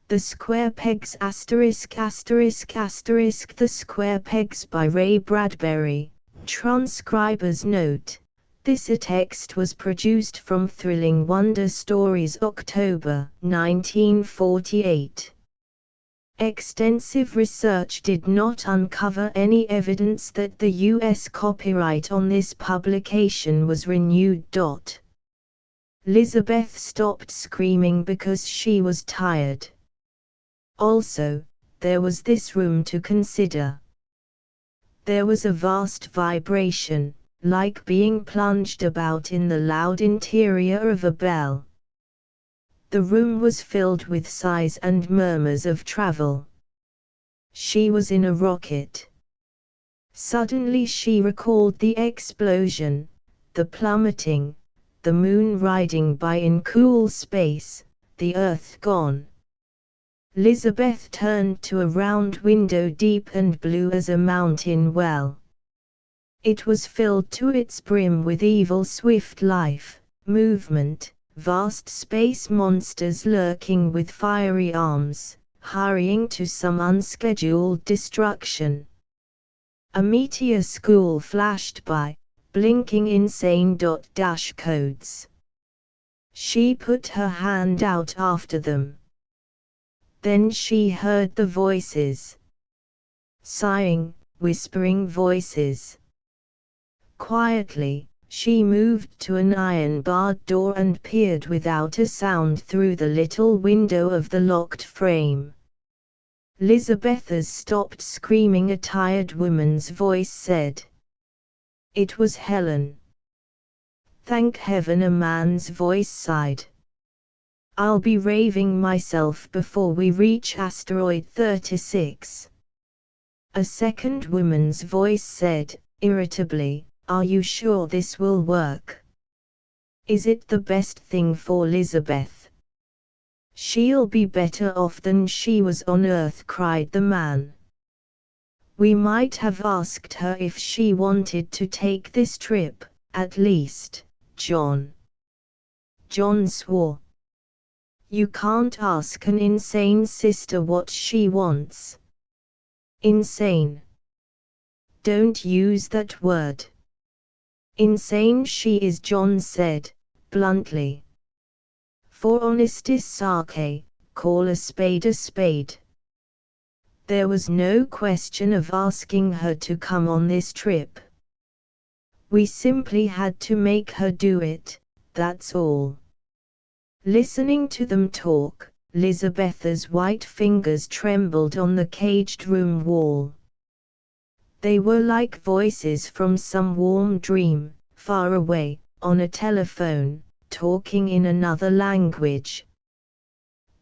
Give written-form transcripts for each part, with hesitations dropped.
The Square Pegs ******** The Square Pegs by Ray Bradbury. Transcriber's note. This text was produced from Thrilling Wonder Stories, October 1948. Extensive research did not uncover any evidence that the U.S. copyright on this publication was renewed. Lizabeth stopped screaming because she was tired. Also, there was this room to consider. There was a vast vibration, like being plunged about in the loud interior of a bell. The room was filled with sighs and murmurs of travel. She was in a rocket. Suddenly she recalled the explosion, the plummeting, the moon riding by in cool space, the earth gone. Lizabeth turned to a round window deep and blue as a mountain well. It was filled to its brim with evil swift life, movement, vast space monsters lurking with fiery arms, hurrying to some unscheduled destruction. A meteor school flashed by, blinking insane codes. She put her hand out after them. Then she heard the voices. Sighing, whispering voices. Quietly, she moved to an iron-barred door and peered without a sound through the little window of the locked frame. Lizabeth stopped screaming. A tired woman's voice said. It was Helen. Thank heaven, a man's voice sighed. I'll be raving myself before we reach asteroid 36. A second woman's voice said, irritably, are you sure this will work? Is it the best thing for Lizabeth? She'll be better off than she was on Earth, cried the man. We might have asked her if she wanted to take this trip, at least, John. John swore. You can't ask an insane sister what she wants. Insane. Don't use that word. Insane she is, John said, bluntly. For honesty's sake, call a spade a spade. There was no question of asking her to come on this trip. We simply had to make her do it, that's all. Listening to them talk, Lizabeth's white fingers trembled on the caged room wall. They were like voices from some warm dream, far away, on a telephone, talking in another language.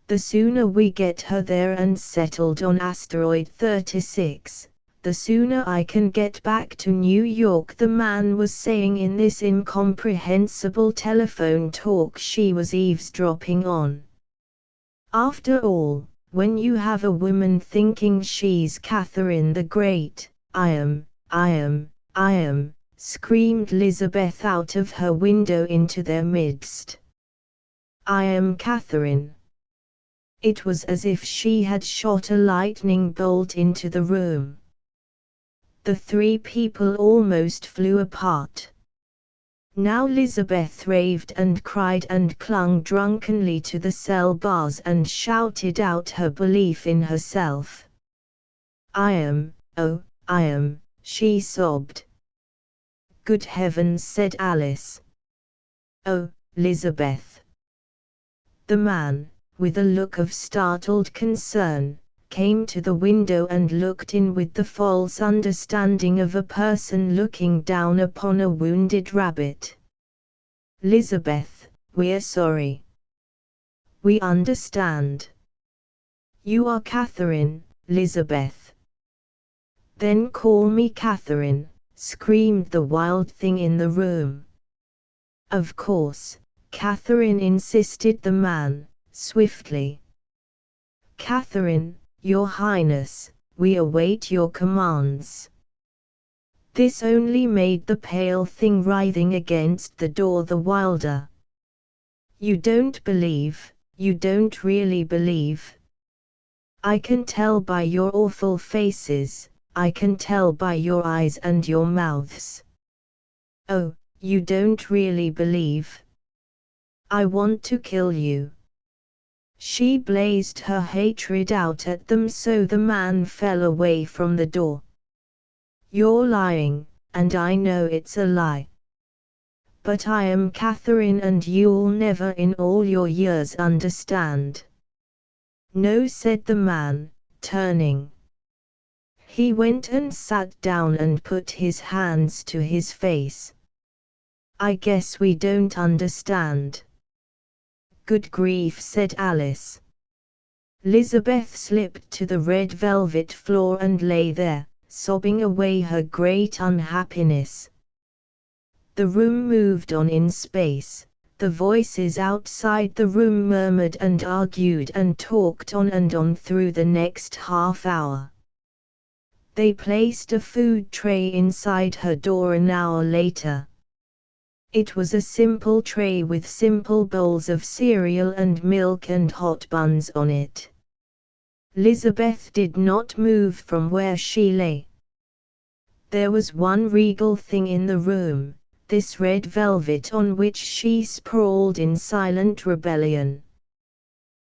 The sooner we get her there and settled on asteroid 36, the sooner I can get back to New York, the man was saying in this incomprehensible telephone talk she was eavesdropping on. After all, when you have a woman thinking she's Catherine the Great, I am, screamed Lizabeth out of her window into their midst. I am Catherine. It was as if she had shot a lightning bolt into the room. The three people almost flew apart. Now Lizabeth raved and cried and clung drunkenly to the cell bars and shouted out her belief in herself. I am, she sobbed. Good heavens, said Alice. Oh, Lizabeth. The man, with a look of startled concern, came to the window and looked in with the false understanding of a person looking down upon a wounded rabbit. Lizabeth, we're sorry. We understand. You are Catherine, Lizabeth. Then call me Catherine, screamed the wild thing in the room. Of course, Catherine, insisted the man, swiftly. Catherine, Your Highness, we await your commands. This only made the pale thing writhing against the door the wilder. You don't really believe, I can tell by your awful faces, I can tell by your eyes and your mouths. Oh, you don't really believe? I want to kill you. She blazed her hatred out at them, so the man fell away from the door. You're lying, and I know it's a lie. But I am Catherine, and you'll never in all your years understand. No, said the man, turning. He went and sat down and put his hands to his face. I guess we don't understand. Good grief, said Alice. Lizabeth slipped to the red velvet floor and lay there, sobbing away her great unhappiness. The room moved on in space. The voices outside the room murmured and argued and talked on and on through the next half hour. They placed a food tray inside her door an hour later. It was a simple tray with simple bowls of cereal and milk and hot buns on it. Lizabeth did not move from where she lay. There was one regal thing in the room, this red velvet on which she sprawled in silent rebellion.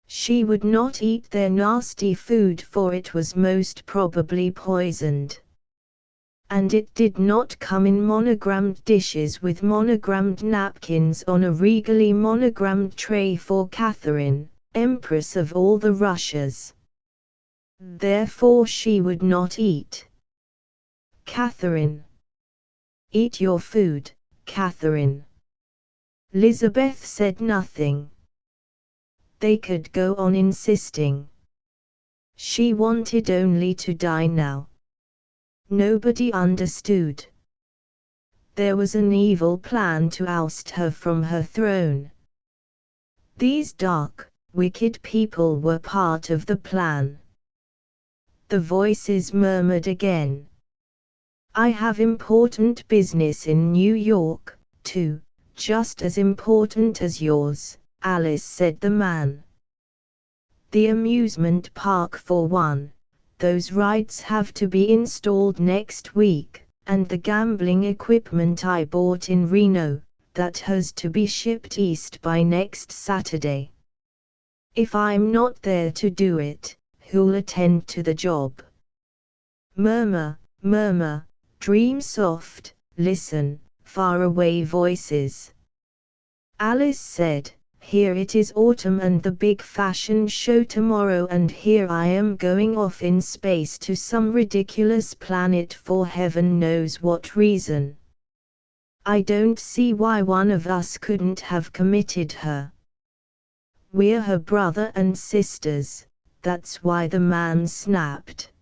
She would not eat their nasty food, for it was most probably poisoned. And it did not come in monogrammed dishes with monogrammed napkins on a regally monogrammed tray for Catherine, Empress of all the Russias. Therefore she would not eat. Catherine. Eat your food, Catherine. Lizabeth said nothing. They could go on insisting. She wanted only to die now. Nobody understood. There was an evil plan to oust her from her throne. These dark, wicked people were part of the plan. The voices murmured again. I have important business in New York, too, just as important as yours, Alice, said the man. The amusement park for one. Those rides have to be installed next week, and the gambling equipment I bought in Reno, that has to be shipped east by next Saturday. If I'm not there to do it, who'll attend to the job? Murmur, murmur, dream soft, listen, faraway voices. Alice said, here it is autumn and the big fashion show tomorrow, and here I am going off in space to some ridiculous planet for heaven knows what reason. I don't see why one of us couldn't have committed her. We're her brother and sisters, that's why the man snapped.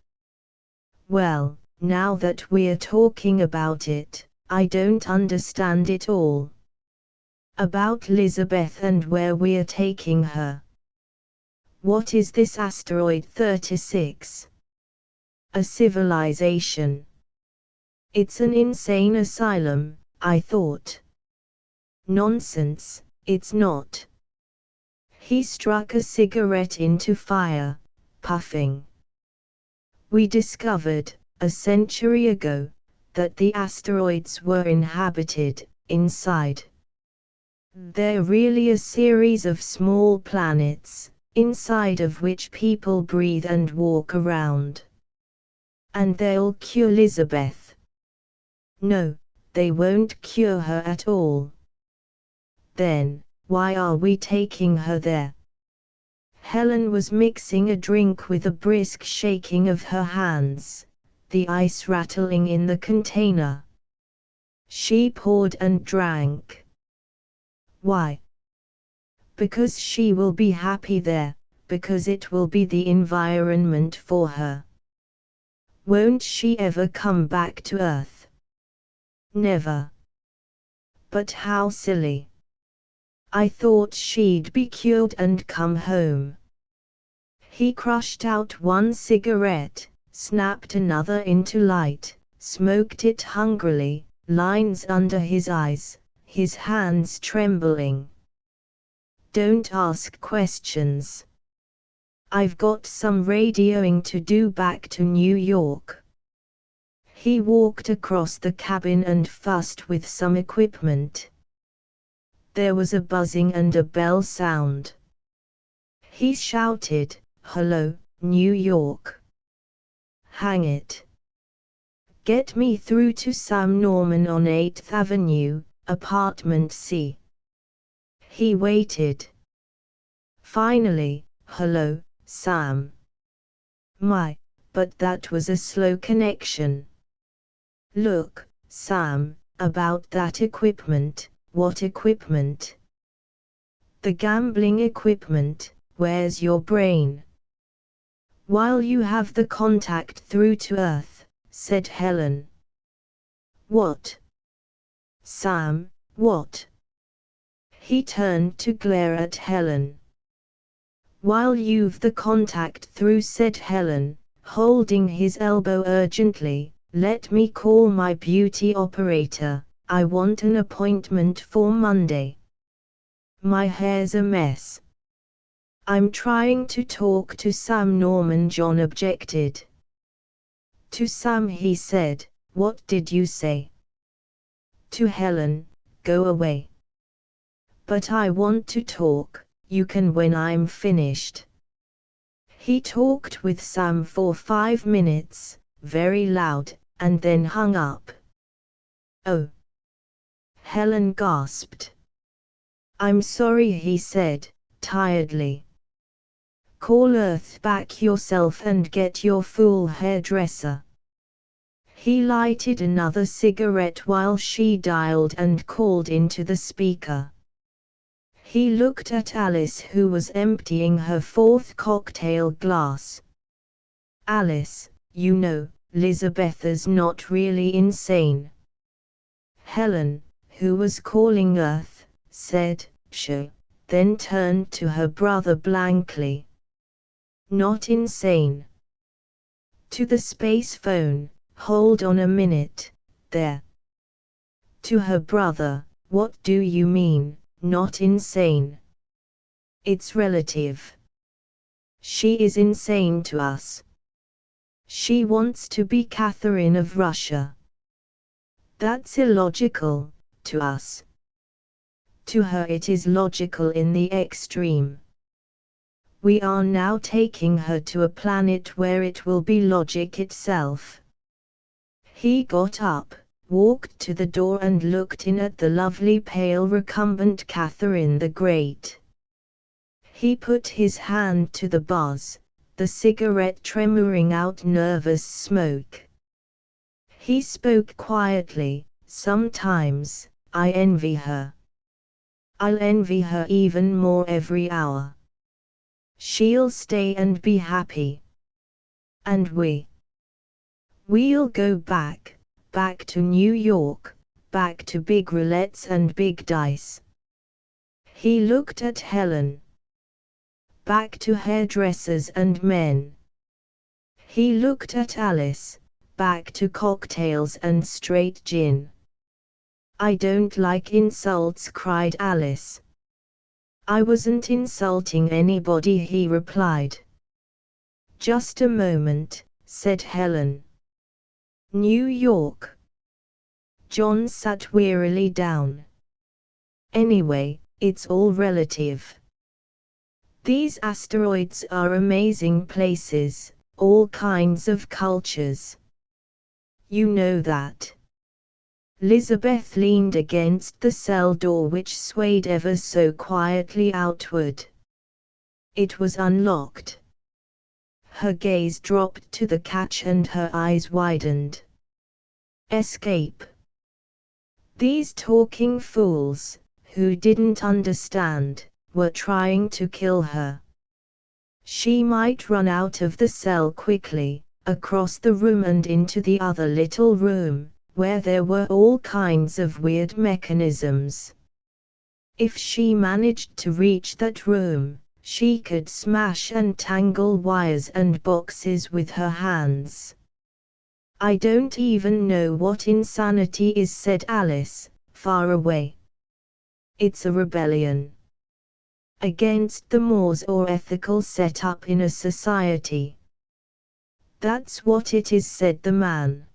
Well, now that we're talking about it, I don't understand it all. About Lizabeth and where we're taking her. What is this asteroid 36? A civilization. It's an insane asylum, I thought. Nonsense, it's not. He struck a cigarette into fire, puffing. We discovered, a century ago, that the asteroids were inhabited, inside. They're really a series of small planets, inside of which people breathe and walk around. And they'll cure Lizabeth. No, they won't cure her at all. Then, why are we taking her there? Helen was mixing a drink with a brisk shaking of her hands, the ice rattling in the container. She poured and drank. Why? Because she will be happy there, because it will be the environment for her. Won't she ever come back to Earth? Never. But how silly. I thought she'd be cured and come home. He crushed out one cigarette, snapped another into light, smoked it hungrily, lines under his eyes, his hands trembling. Don't ask questions. I've got some radioing to do back to New York. He walked across the cabin and fussed with some equipment. There was a buzzing and a bell sound. He shouted, "Hello, New York. Hang it. Get me through to Sam Norman on 8th Avenue, apartment C." He waited. Finally, "Hello, Sam." But that was a slow connection. "Look, Sam, about that equipment." "What equipment?" "The gambling equipment. Where's your brain?" "While you have the contact through to Earth," said Helen. "What?" "Sam, what?" He turned to glare at Helen. "While you've the contact through," said Helen, holding his elbow urgently, "let me call my beauty operator. I want an appointment for Monday. My hair's a mess." "I'm trying to talk to Sam Norman," John objected. "To Sam," he said. "What did you say?" To Helen, "Go away." "But I want to talk." "You can when I'm finished." He talked with Sam for 5 minutes, very loud, and then hung up. "Oh!" Helen gasped. "I'm sorry," he said, tiredly. "Call Earth back yourself and get your fool hairdresser." He lighted another cigarette while she dialed and called into the speaker. He looked at Alice, who was emptying her 4th cocktail glass. "Alice, you know, Lizabetha's not really insane." Helen, who was calling Earth, said, "Sure," then turned to her brother blankly. "Not insane." To the space phone, "Hold on a minute, there." To her brother, "What do you mean, not insane?" "It's relative. She is insane to us. She wants to be Catherine of Russia. That's illogical, to us. To her it is logical in the extreme. We are now taking her to a planet where it will be logic itself." He got up, walked to the door and looked in at the lovely pale recumbent Catherine the Great. He put his hand to the buzz, the cigarette tremoring out nervous smoke. He spoke quietly, "Sometimes, I envy her. I'll envy her even more every hour. She'll stay and be happy. And we'll go back to New York, back to big roulettes and big dice." He looked at Helen. "Back to hairdressers and men." He looked at Alice. "Back to cocktails and straight gin." "I don't like insults," cried Alice. "I wasn't insulting anybody," he replied. "Just a moment," said Helen. "New York." John sat wearily down. "Anyway, it's all relative. These asteroids are amazing places, all kinds of cultures. You know that." Lizabeth leaned against the cell door, which swayed ever so quietly outward. It was unlocked. Her gaze dropped to the catch and her eyes widened. Escape. These talking fools, who didn't understand, were trying to kill her. She might run out of the cell quickly, across the room and into the other little room, where there were all kinds of weird mechanisms. If she managed to reach that room, she could smash and tangle wires and boxes with her hands. "I don't even know what insanity is," said Alice, far away. "It's a rebellion." against the mores or ethical setup in a society. That's what it is, said the man.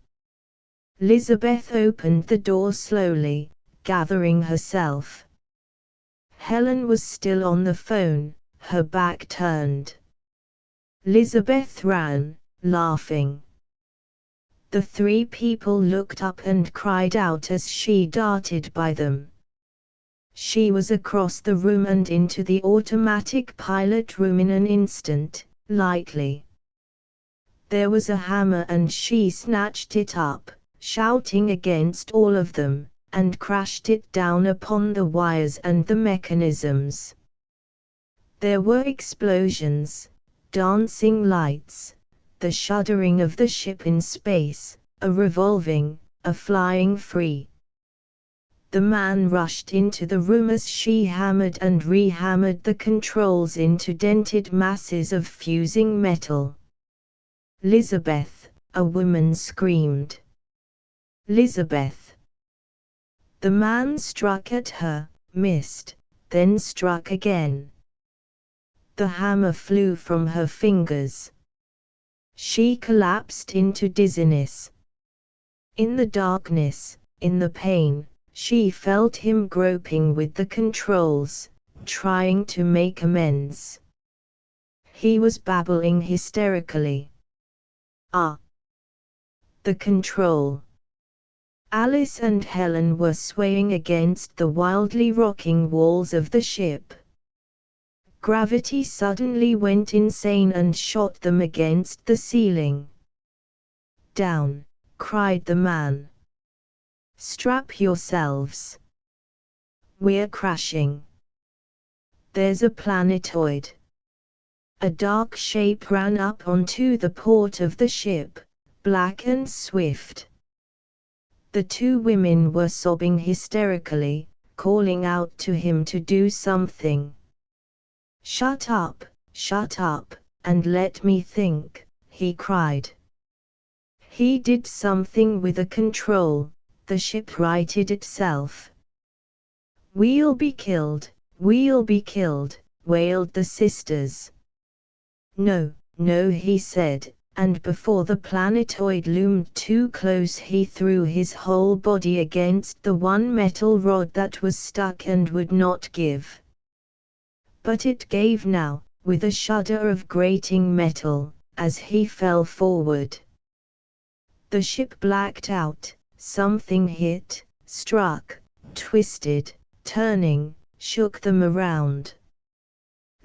Lizabeth opened the door slowly, gathering herself. Helen was still on the phone, her back turned. Lizabeth ran, laughing. The three people looked up and cried out as she darted by them. She was across the room and into the automatic pilot room in an instant, lightly. There was a hammer and she snatched it up, shouting against all of them, and crashed it down upon the wires and the mechanisms. There were explosions, dancing lights, the shuddering of the ship in space, a revolving, a flying free. The man rushed into the room as she hammered and re-hammered the controls into dented masses of fusing metal. Lizabeth, a woman screamed. Lizabeth. The man struck at her, missed, then struck again. The hammer flew from her fingers. She collapsed into dizziness. In the darkness, in the pain, she felt him groping with the controls, trying to make amends. He was babbling hysterically. Ah! The control. Alice and Helen were swaying against the wildly rocking walls of the ship. Gravity suddenly went insane and shot them against the ceiling. Down, cried the man. Strap yourselves. We're crashing. There's a planetoid. A dark shape ran up onto the port of the ship, black and swift. The two women were sobbing hysterically, calling out to him to do something. Shut up, and let me think, he cried. He did something with a control, the ship righted itself. We'll be killed, wailed the sisters. No, he said, and before the planetoid loomed too close he threw his whole body against the one metal rod that was stuck and would not give. But it gave now, with a shudder of grating metal, as he fell forward. The ship blacked out, something hit, struck, twisted, turning, shook them around.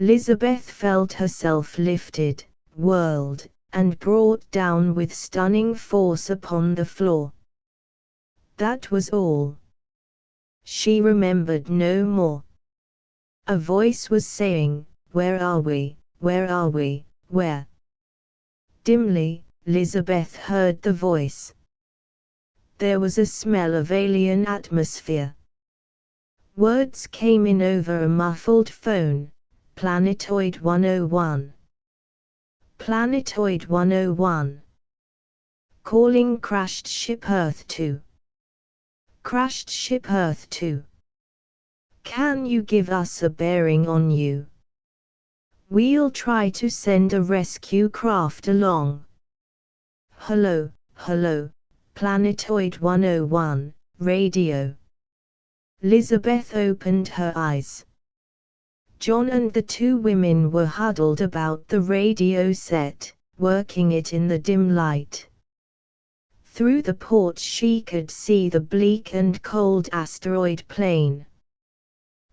Lizabeth felt herself lifted, whirled, and brought down with stunning force upon the floor. That was all. She remembered no more. A voice was saying, "Where are we, where are we, where?" Dimly, Lizabeth heard the voice. There was a smell of alien atmosphere. Words came in over a muffled phone. Planetoid 101. Planetoid 101. Calling crashed ship Earth 2. Crashed ship Earth 2. Can you give us a bearing on you? We'll try to send a rescue craft along. Hello, Planetoid 101, radio. Lizabeth opened her eyes. John and the two women were huddled about the radio set, working it in the dim light. Through the port she could see the bleak and cold asteroid plain.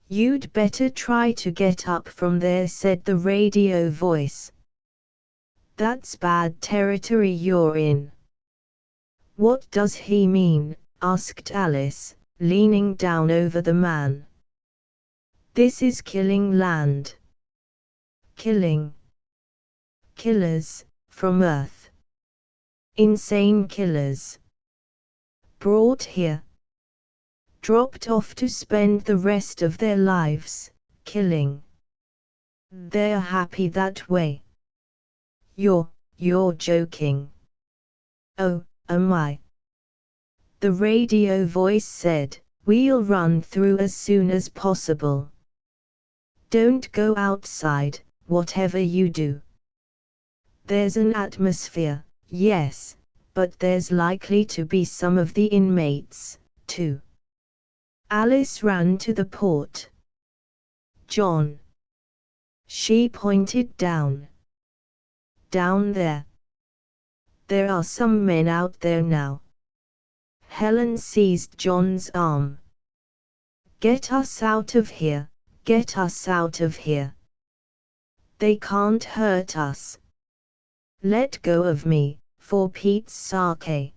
You'd better try to get up from there, said the radio voice. That's bad territory you're in. What does he mean? Asked Alice, leaning down over the man. This is killing land. Killing. Killers, from Earth. Insane killers. Brought here. Dropped off to spend the rest of their lives, killing. They're happy that way. You're joking. Oh, am I? The radio voice said, we'll run through as soon as possible. Don't go outside, whatever you do. There's an atmosphere, yes, but there's likely to be some of the inmates, too. Alice ran to the port. John. She pointed down. Down there. There are some men out there now. Helen seized John's arm. Get us out of here, get us out of here. They can't hurt us. Let go of me, for Pete's sake.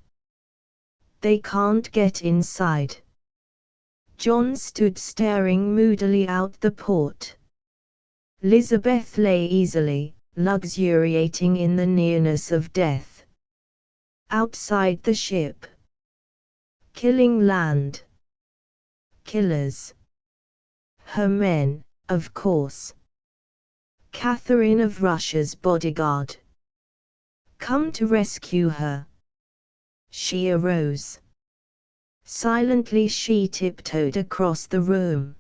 They can't get inside. John stood staring moodily out the port. Elizabeth lay easily, luxuriating in the nearness of death. Outside the ship. Killing land. Killers. Her men, of course. Catherine of Russia's bodyguard. Come to rescue her. She arose. Silently she tiptoed across the room.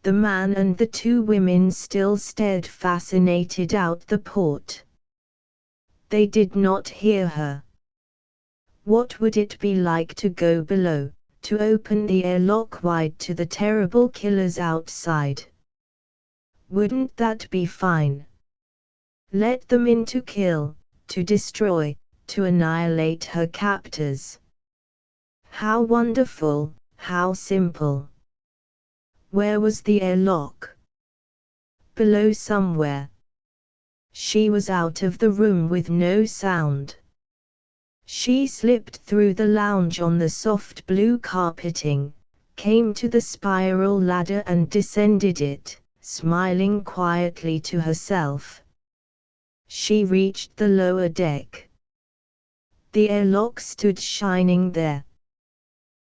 The man and the two women still stared fascinated out the port. They did not hear her. What would it be like to go below, to open the airlock wide to the terrible killers outside? Wouldn't that be fine? Let them in to kill, to destroy, to annihilate her captors. How wonderful, how simple. Where was the airlock? Below somewhere. She was out of the room with no sound. She slipped through the lounge on the soft blue carpeting, came to the spiral ladder and descended it, smiling quietly to herself. She reached the lower deck. The airlock stood shining there.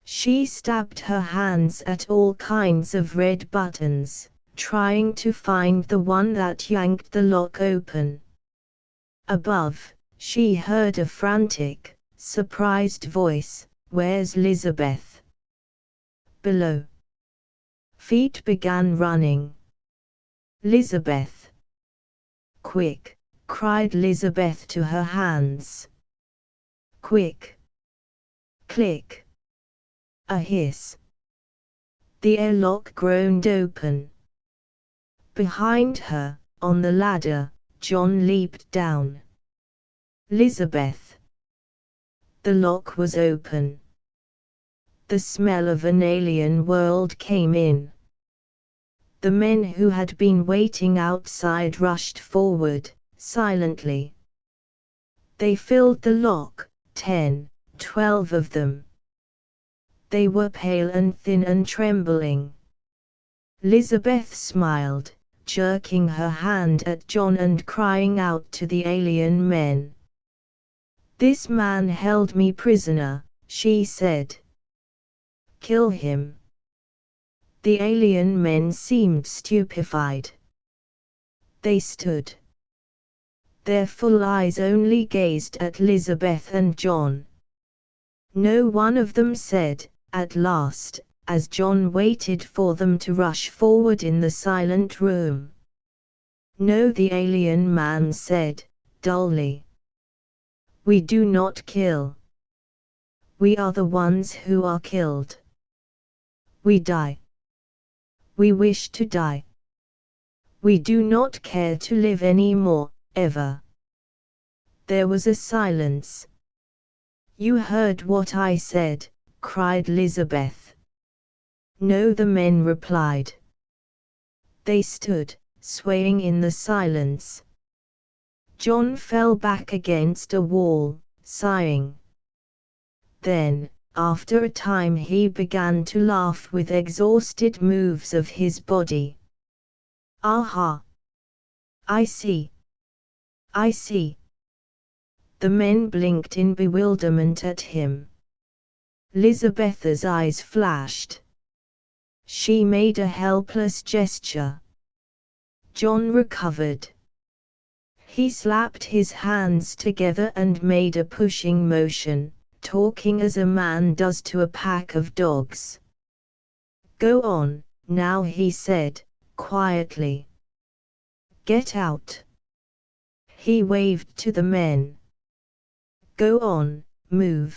She stabbed her hands at all kinds of red buttons, trying to find the one that yanked the lock open. Above, she heard a frantic, surprised voice, "Where's Elizabeth?" Below. Feet began running. "Elizabeth!" "Quick!" cried Elizabeth to her hands. "Quick!" Click! A hiss. The airlock groaned open. Behind her, on the ladder, John leaped down. "Elizabeth!" The lock was open. The smell of an alien world came in. The men who had been waiting outside rushed forward, silently. They filled the lock, 10, 12 of them. They were pale and thin and trembling. Elizabeth smiled, jerking her hand at John and crying out to the alien men. "This man held me prisoner," she said. "Kill him." The alien men seemed stupefied. They stood. Their full eyes only gazed at Elizabeth and John. No one of them said, at last, as John waited for them to rush forward in the silent room. "No," the alien man said, dully. "We do not kill. We are the ones who are killed. We die. We wish to die. We do not care to live anymore, ever." There was a silence. "You heard what I said," cried Elizabeth. "No," the men replied. They stood, swaying in the silence. John fell back against a wall, sighing. Then, after a time, he began to laugh with exhausted moves of his body. "Aha! I see. I see." The men blinked in bewilderment at him. Elizabeth's eyes flashed. She made a helpless gesture. John recovered. He slapped his hands together and made a pushing motion, talking as a man does to a pack of dogs. "Go on, now," he said, quietly. "Get out." He waved to the men. "Go on, move."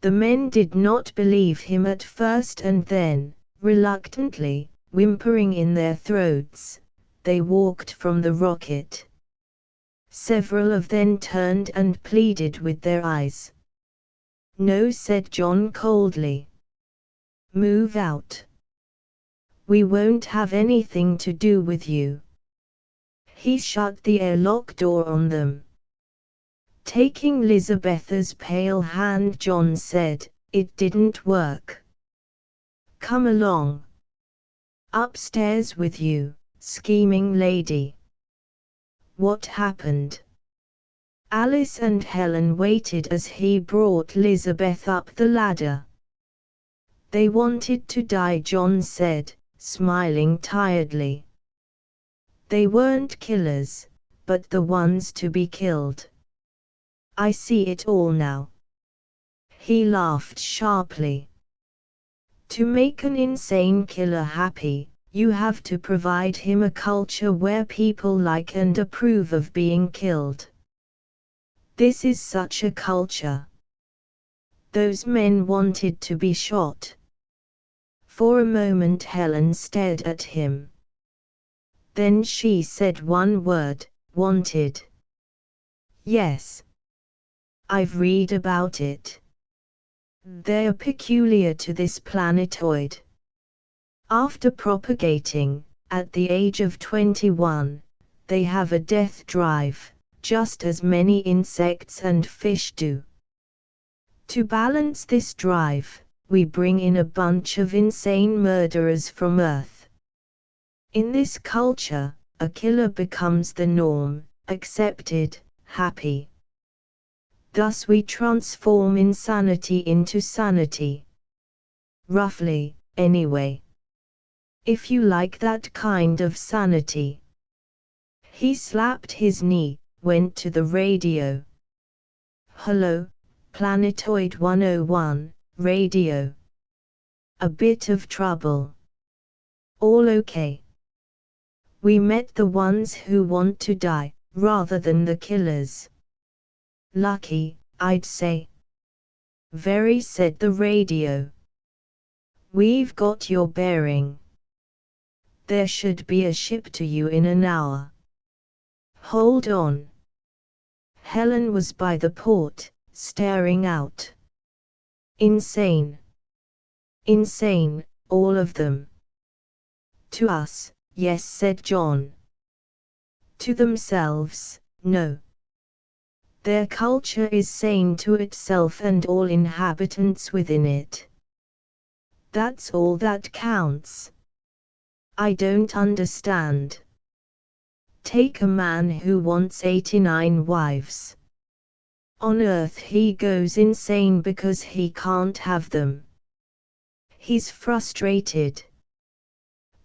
The men did not believe him at first, and then, reluctantly, whimpering in their throats, they walked from the rocket. Several of them turned and pleaded with their eyes. "No," said John coldly. "Move out. We won't have anything to do with you." He shut the airlock door on them. Taking Lizabetha's pale hand, John said, "It didn't work. Come along. Upstairs with you, scheming lady." "What happened?" Alice and Helen waited as he brought Lizabeth up the ladder. "They wanted to die," John said, smiling tiredly. "They weren't killers, but the ones to be killed. I see it all now." He laughed sharply. "To make an insane killer happy, you have to provide him a culture where people like and approve of being killed. This is such a culture. Those men wanted to be shot." For a moment Helen stared at him. Then she said one word: "Wanted." "Yes. I've read about it. They're peculiar to this planetoid. After propagating, at the age of 21, they have a death drive, just as many insects and fish do. To balance this drive, we bring in a bunch of insane murderers from Earth. In this culture, a killer becomes the norm, accepted, happy. Thus we transform insanity into sanity. Roughly, anyway. If you like that kind of sanity." He slapped his knee, went to the radio. "Hello, Planetoid 101, radio. A bit of trouble. All okay? We met the ones who want to die, rather than the killers. Lucky, I'd say." "Very," said the radio. "We've got your bearing. There should be a ship to you in an hour. Hold on." Helen was by the port, staring out. "Insane. Insane, all of them." "To us, yes," said John. "To themselves, no. Their culture is sane to itself and all inhabitants within it. That's all that counts." "I don't understand." Take a man who wants 89 wives. On Earth he goes insane because he can't have them. He's frustrated.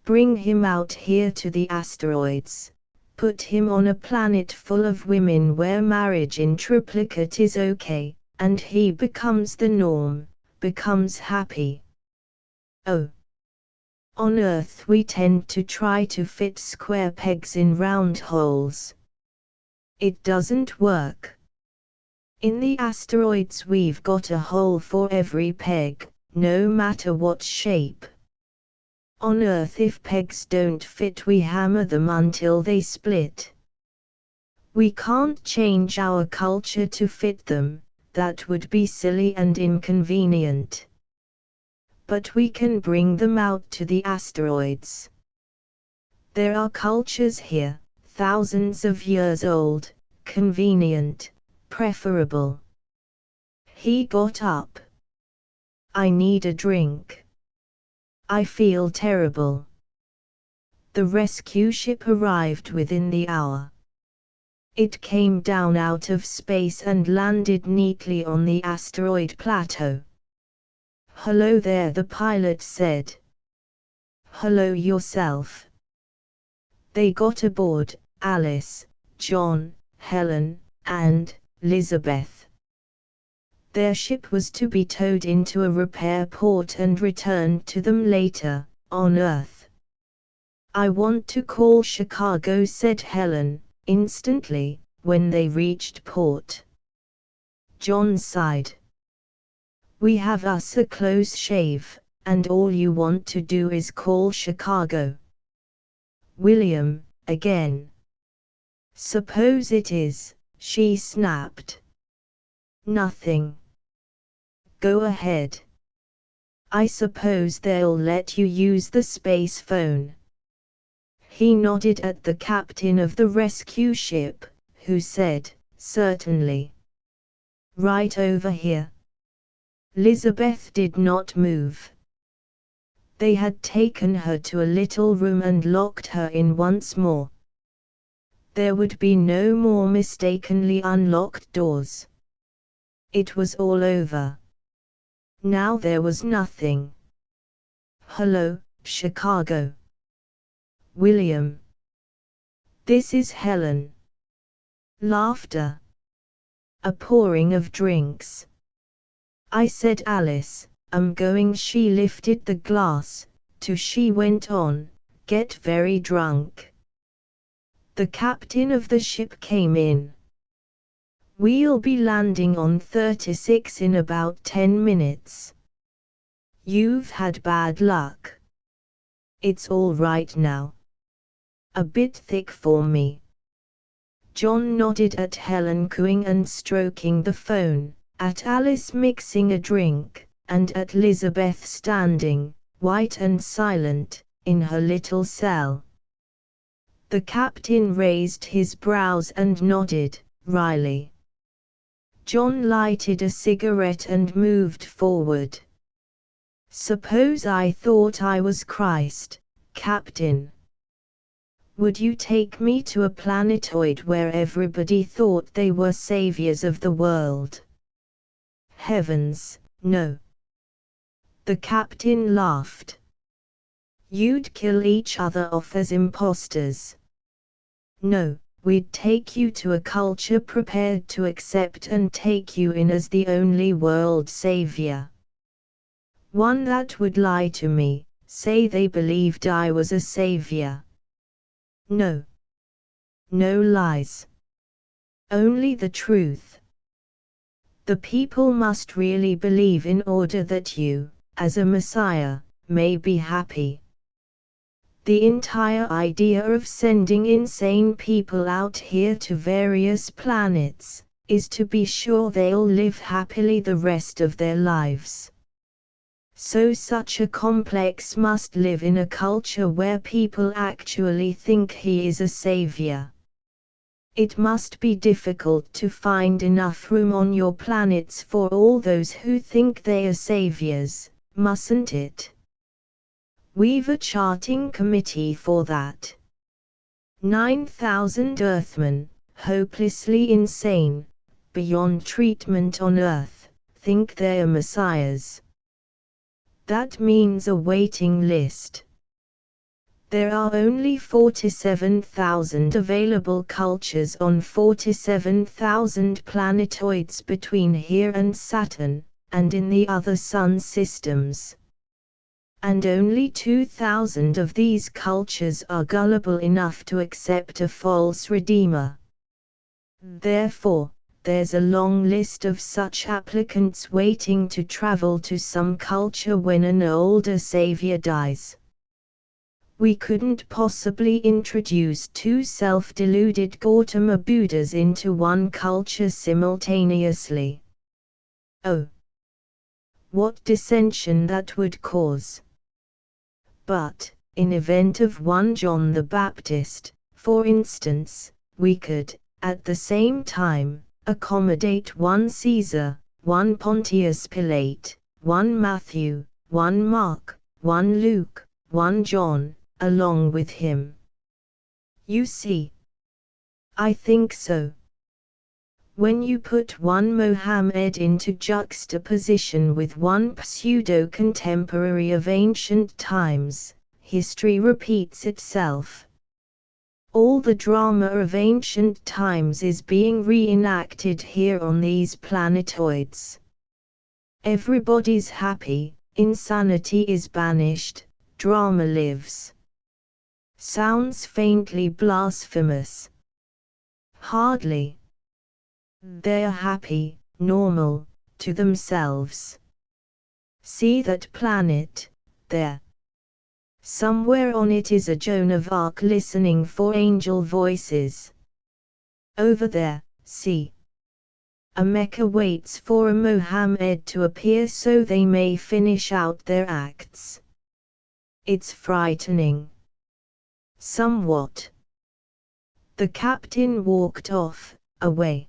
Bring him out here to the asteroids. Put him on a planet full of women where marriage in triplicate is okay, and he becomes the norm, becomes happy. Oh. On Earth we tend to try to fit square pegs in round holes. It doesn't work. In the asteroids we've got a hole for every peg, no matter what shape. On Earth if pegs don't fit we hammer them until they split. We can't change our culture to fit them, that would be silly and inconvenient. But we can bring them out to the asteroids. There are cultures here, thousands of years old, convenient, preferable." He got up. "I need a drink. I feel terrible." The rescue ship arrived within the hour. It came down out of space and landed neatly on the asteroid plateau. "Hello there," the pilot said. "Hello yourself." They got aboard, Alice, John, Helen, and Lizabeth. Their ship was to be towed into a repair port and returned to them later, on Earth. I want to call Chicago, said Helen, instantly, when they reached port. John sighed. We have us a close shave, and all you want to do is call Chicago. William, again. Suppose it is, she snapped. Nothing. Go ahead. I suppose they'll let you use the space phone. He nodded at the captain of the rescue ship, who said, certainly. Right over here. Elizabeth did not move. They had taken her to a little room and locked her in once more. There would be no more mistakenly unlocked doors. It was all over. Now there was nothing. Hello, Chicago. William. This is Helen. Laughter. A pouring of drinks. I said Alice, I'm going. She lifted the glass, to she went on, get very drunk. The captain of the ship came in. We'll be landing on 36 in about 10 minutes. You've had bad luck. It's all right now. A bit thick for me. John nodded at Helen cooing and stroking the phone, at Alice mixing a drink, and at Elizabeth standing, white and silent, in her little cell. The captain raised his brows and nodded, wryly. John lighted a cigarette and moved forward. Suppose I thought I was Christ, Captain? Would you take me to a planetoid where everybody thought they were saviors of the world? Heavens, no. The captain laughed. You'd kill each other off as imposters. No, we'd take you to a culture prepared to accept and take you in as the only world savior. One that would lie to me, say they believed I was a savior. No. No lies. Only the truth. The people must really believe in order that you, as a messiah, may be happy. The entire idea of sending insane people out here to various planets, is to be sure they'll live happily the rest of their lives. So such a complex must live in a culture where people actually think he is a savior. It must be difficult to find enough room on your planets for all those who think they are saviors, mustn't it? We've a charting committee for that. 9,000 Earthmen, hopelessly insane, beyond treatment on Earth, think they're messiahs. That means a waiting list. There are only 47,000 available cultures on 47,000 planetoids between here and Saturn, and in the other sun systems. And only 2,000 of these cultures are gullible enough to accept a false redeemer. Therefore, there's a long list of such applicants waiting to travel to some culture when an older savior dies. We couldn't possibly introduce two self-deluded Gautama Buddhas into one culture simultaneously. Oh! What dissension that would cause! But, in event of one John the Baptist, for instance, we could, at the same time, accommodate one Caesar, one Pontius Pilate, one Matthew, one Mark, one Luke, one John, along with him. You see? I think so. When you put one Mohammed into juxtaposition with one pseudo-contemporary of ancient times, history repeats itself. All the drama of ancient times is being reenacted here on these planetoids. Everybody's happy, insanity is banished, drama lives. Sounds faintly blasphemous. Hardly. They're happy, normal, to themselves. See that planet, there. Somewhere on it is a Joan of Arc listening for angel voices. Over there, see. A Mecca waits for a Mohammed to appear so they may finish out their acts. It's frightening. Somewhat. The captain walked off, away.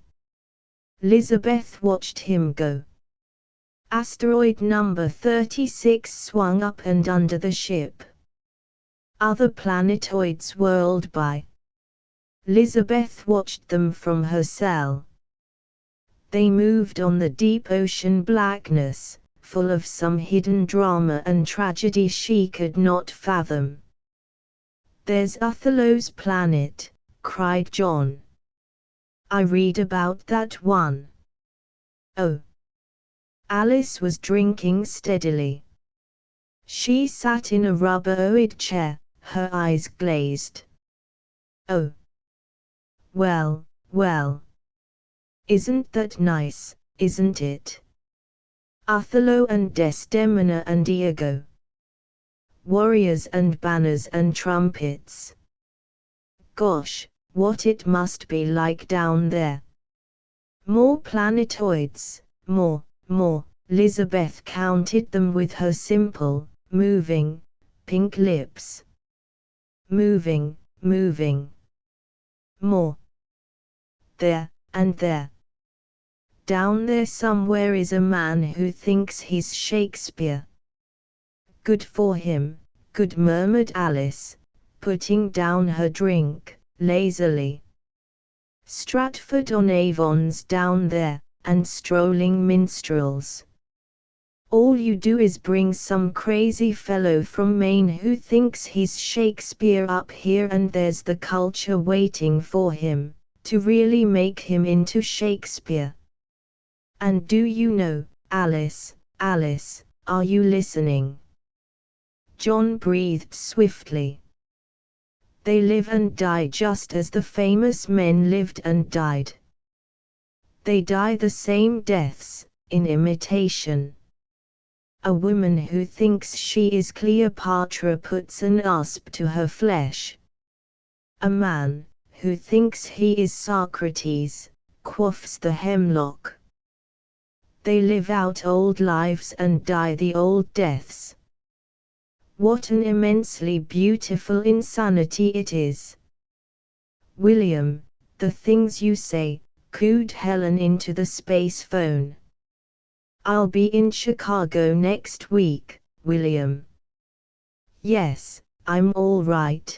Elizabeth watched him go. Asteroid number 36 swung up and under the ship. Other planetoids whirled by. Elizabeth watched them from her cell. They moved on the deep ocean blackness, full of some hidden drama and tragedy she could not fathom. "There's Othello's planet," cried John. "I read about that one." "Oh." Alice was drinking steadily. She sat in a rubber-oid chair, her eyes glazed. "Oh. Well, well. Isn't that nice, isn't it? Othello and Desdemona and Iago. Warriors and banners and trumpets. Gosh, what it must be like down there. More planetoids, more. Elizabeth counted them with her simple, moving, pink lips. Moving. More. There, and there. Down there somewhere is a man who thinks he's Shakespeare. Good for him, good, murmured Alice, putting down her drink, lazily. Stratford-on-Avon's down there, and strolling minstrels. All you do is bring some crazy fellow from Maine who thinks he's Shakespeare up here, and there's the culture waiting for him, to really make him into Shakespeare. And do you know, Alice, are you listening?" John breathed swiftly. "They live and die just as the famous men lived and died. They die the same deaths, in imitation. A woman who thinks she is Cleopatra puts an asp to her flesh. A man, who thinks he is Socrates, quaffs the hemlock. They live out old lives and die the old deaths. What an immensely beautiful insanity it is." "William, the things you say," cooed Helen into the space phone. "I'll be in Chicago next week, William." "Yes, I'm all right.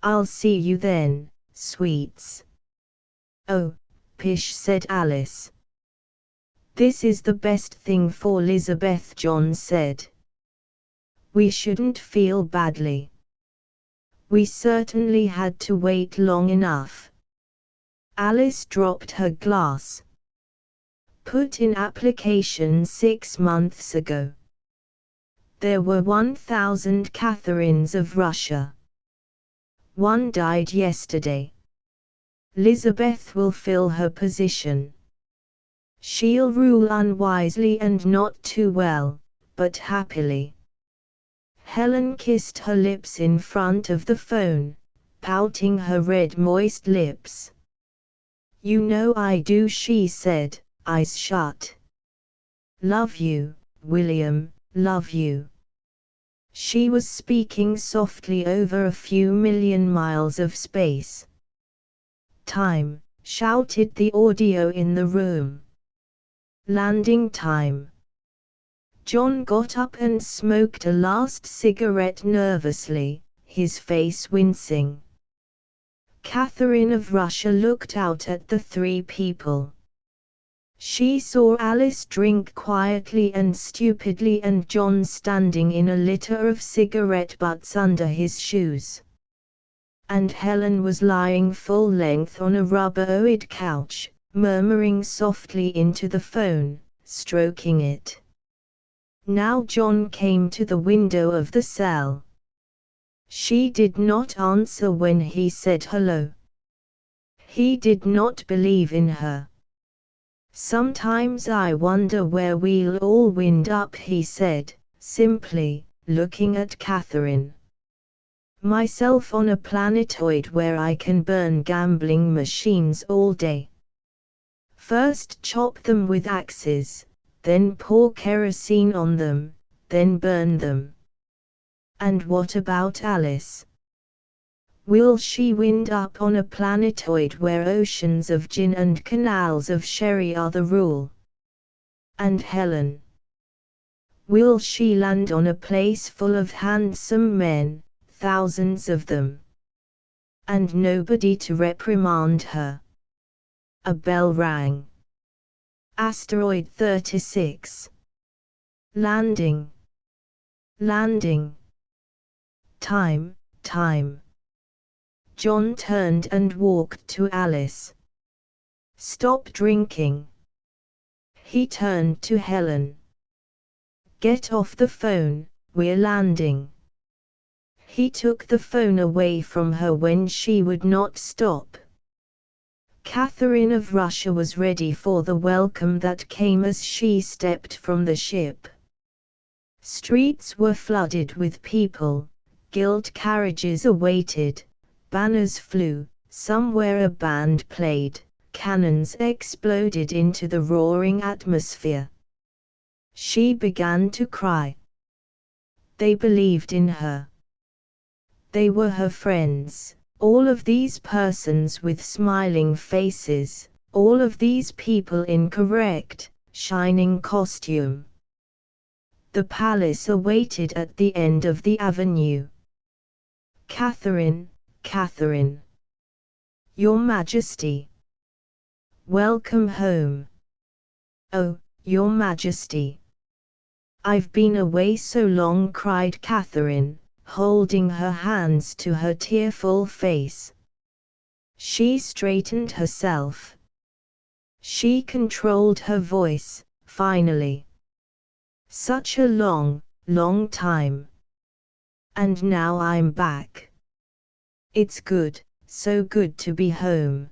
I'll see you then, sweets." "Oh, pish," said Alice. "This is the best thing for Elizabeth," John said. "We shouldn't feel badly. We certainly had to wait long enough." Alice dropped her glass. "Put in application 6 months ago. There were 1,000 Catherines of Russia. One died yesterday. Elizabeth will fill her position. She'll rule unwisely and not too well, but happily." Helen kissed her lips in front of the phone, pouting her red moist lips. "You know I do," she said, eyes shut. "Love you, William, love you." She was speaking softly over a few million miles of space. "Time," shouted the audio in the room. "Landing time." John got up and smoked a last cigarette nervously, his face wincing. Catherine of Russia looked out at the three people. She saw Alice drink quietly and stupidly and John standing in a litter of cigarette butts under his shoes. And Helen was lying full length on a rubber-oid couch, murmuring softly into the phone, stroking it. Now John came to the window of the cell. She did not answer when he said hello. He did not believe in her. Sometimes I wonder where we'll all wind up, he said, simply, looking at Catherine. Myself on a planetoid where I can burn gambling machines all day. First chop them with axes, then pour kerosene on them, then burn them. And what about Alice? Will she wind up on a planetoid where oceans of gin and canals of sherry are the rule? And Helen? Will she land on a place full of handsome men, thousands of them? And nobody to reprimand her? A bell rang. Asteroid 36. Landing. Landing. Time, time. John turned and walked to Alice. Stop drinking. He turned to Helen. Get off the phone, we're landing. He took the phone away from her when she would not stop. Catherine of Russia was ready for the welcome that came as she stepped from the ship. Streets were flooded with people, gilt carriages awaited, banners flew, somewhere a band played, cannons exploded into the roaring atmosphere. She began to cry. They believed in her. They were her friends, all of these persons with smiling faces, all of these people in correct, shining costume. The palace awaited at the end of the avenue. Catherine, Catherine. Your Majesty. Welcome home. Oh, Your Majesty. I've been away so long, cried Catherine, holding her hands to her tearful face. She straightened herself. She controlled her voice, finally. Such a long, long time. And now I'm back. It's good, so good to be home.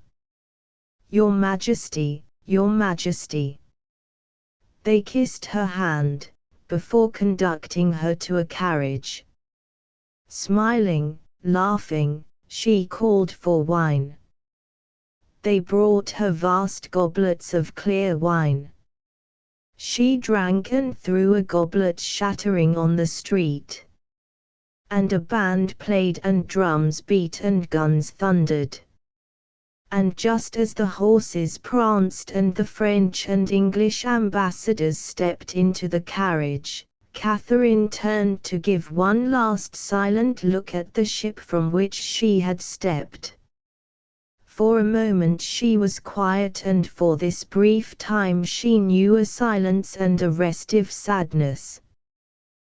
Your Majesty, Your Majesty. They kissed her hand, before conducting her to a carriage. Smiling, laughing, she called for wine. They brought her vast goblets of clear wine. She drank and threw a goblet shattering on the street. And a band played and drums beat and guns thundered. And just as the horses pranced and the French and English ambassadors stepped into the carriage, Catherine turned to give one last silent look at the ship from which she had stepped. For a moment she was quiet, and for this brief time she knew a silence and a restive sadness.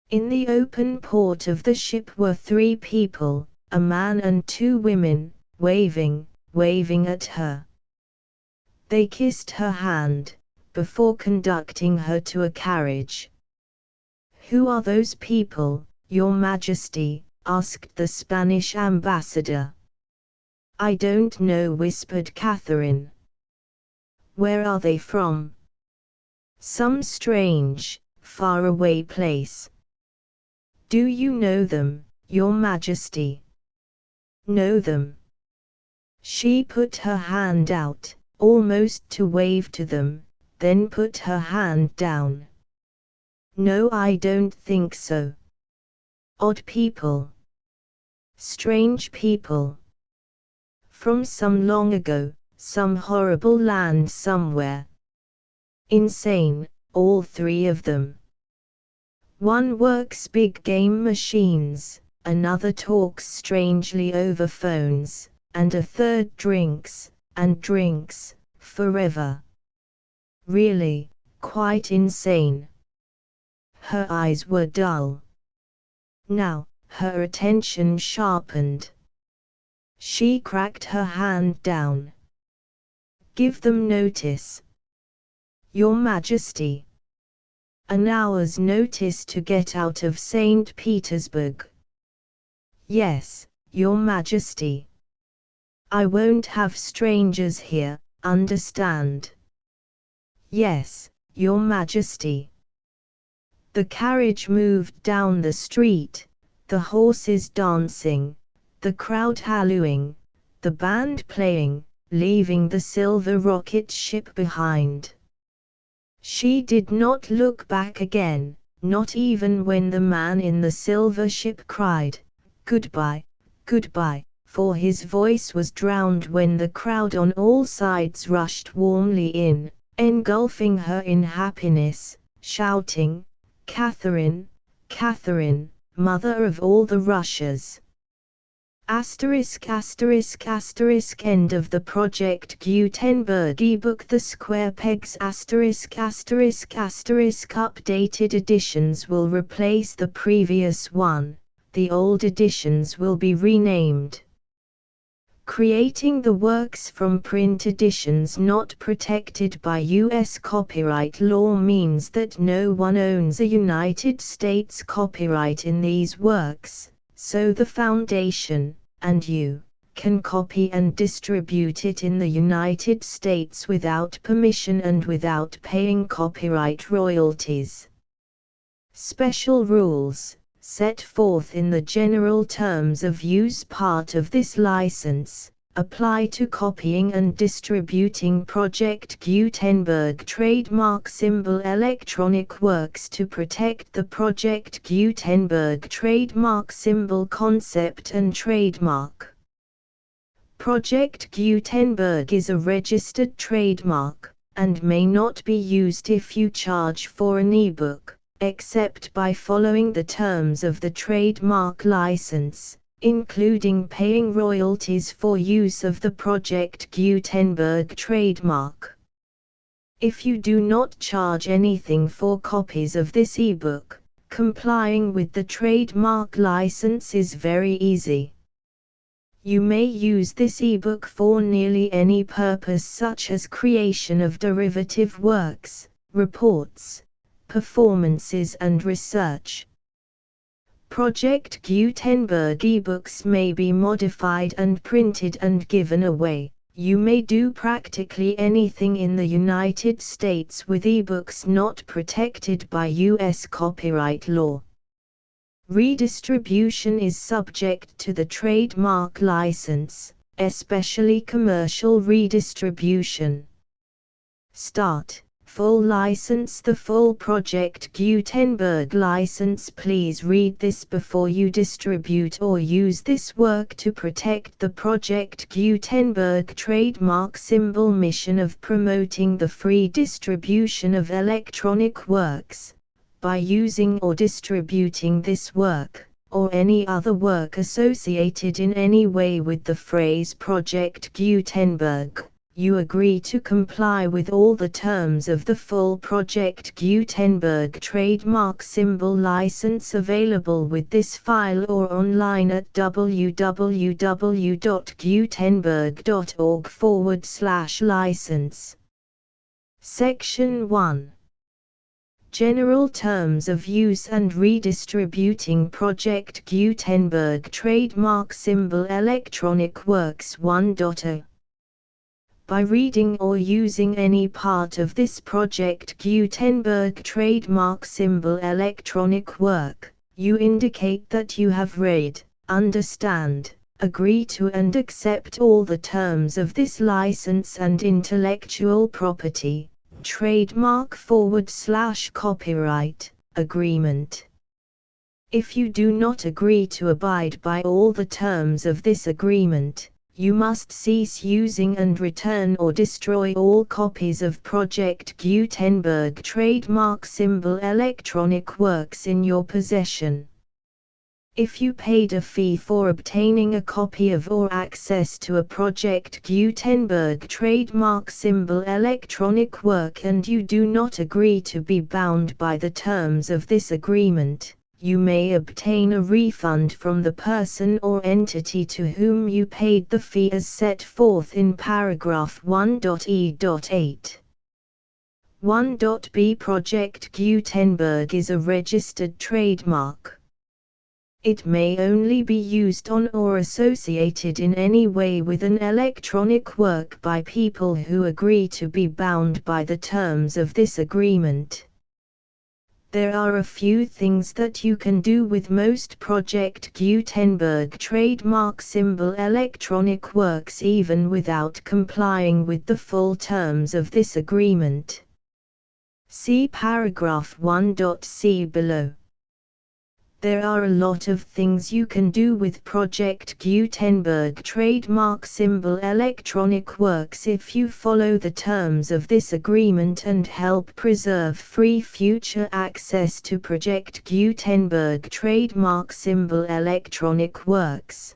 In the open port of the ship were 3 people, a man and 2 women, waving at her. They kissed her hand, before conducting her to a carriage. Who are those people, Your Majesty? Asked the Spanish ambassador. I don't know, whispered Catherine. Where are they from? Some strange, faraway place. Do you know them, Your Majesty? Know them? She put her hand out, almost to wave to them, then put her hand down. No, I don't think so. Odd people. Strange people. From some long ago, some horrible land somewhere. Insane, all 3 of them. One works big game machines, another talks strangely over phones, and a third drinks, and drinks, forever. Really, quite insane. Her eyes were dull. Now, her attention sharpened. She cracked her hand down. Give them notice. Your Majesty. An hour's notice to get out of St. Petersburg. Yes, Your Majesty. I won't have strangers here, understand? Yes, Your Majesty. The carriage moved down the street, the horses dancing, the crowd hallooing, the band playing, leaving the silver rocket ship behind. She did not look back again, not even when the man in the silver ship cried, "Goodbye, goodbye," for his voice was drowned when the crowd on all sides rushed warmly in, engulfing her in happiness, shouting, "Catherine, Catherine, mother of all the Russias." ****** End of the Project Gutenberg ebook. The Square Pegs ***** Updated editions will replace the previous one, the old editions will be renamed. Creating the works from print editions not protected by U.S. copyright law means that no one owns a United States copyright in these works, so the Foundation, and you, can copy and distribute it in the United States without permission and without paying copyright royalties. Special rules, set forth in the general terms of use part of this license, apply to copying and distributing Project Gutenberg trademark symbol electronic works to protect the Project Gutenberg trademark symbol concept and trademark. Project Gutenberg is a registered trademark, and may not be used if you charge for an ebook, except by following the terms of the trademark license, including paying royalties for use of the Project Gutenberg trademark. If you do not charge anything for copies of this ebook, complying with the trademark license is very easy. You may use this ebook for nearly any purpose, such as creation of derivative works, reports, performances and research. Project Gutenberg ebooks may be modified and printed and given away. You may do practically anything in the United States with ebooks not protected by U.S. copyright law. Redistribution is subject to the trademark license, especially commercial redistribution. Start. Full license. The full Project Gutenberg license. Please read this before you distribute or use this work to protect the Project Gutenberg trademark symbol mission of promoting the free distribution of electronic works, by using or distributing this work, or any other work associated in any way with the phrase Project Gutenberg. You agree to comply with all the terms of the full Project Gutenberg trademark symbol license available with this file or online at www.gutenberg.org/license. Section 1. General Terms of Use and Redistributing Project Gutenberg Trademark Symbol Electronic Works 1.0. By reading or using any part of this Project Gutenberg trademark symbol electronic work, you indicate that you have read, understand, agree to and accept all the terms of this license and intellectual property, trademark/copyright, agreement. If you do not agree to abide by all the terms of this agreement, you must cease using and return or destroy all copies of Project Gutenberg trademark symbol electronic works in your possession. If you paid a fee for obtaining a copy of or access to a Project Gutenberg trademark symbol electronic work and you do not agree to be bound by the terms of this agreement, you may obtain a refund from the person or entity to whom you paid the fee as set forth in paragraph 1.e.8. 1.b Project Gutenberg is a registered trademark. It may only be used on or associated in any way with an electronic work by people who agree to be bound by the terms of this agreement. There are a few things that you can do with most Project Gutenberg trademark symbol electronic works even without complying with the full terms of this agreement. See paragraph 1.c below. There are a lot of things you can do with Project Gutenberg trademark symbol electronic works if you follow the terms of this agreement and help preserve free future access to Project Gutenberg trademark symbol electronic works.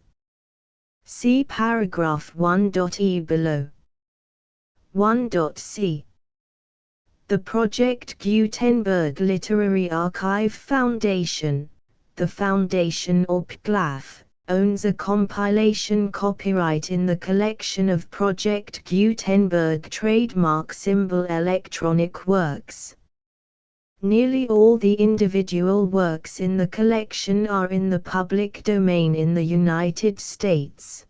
See paragraph 1.e below. 1.c. The Project Gutenberg Literary Archive Foundation, the Foundation or PGLAF, owns a compilation copyright in the collection of Project Gutenberg trademark symbol electronic works. Nearly all the individual works in the collection are in the public domain in the United States.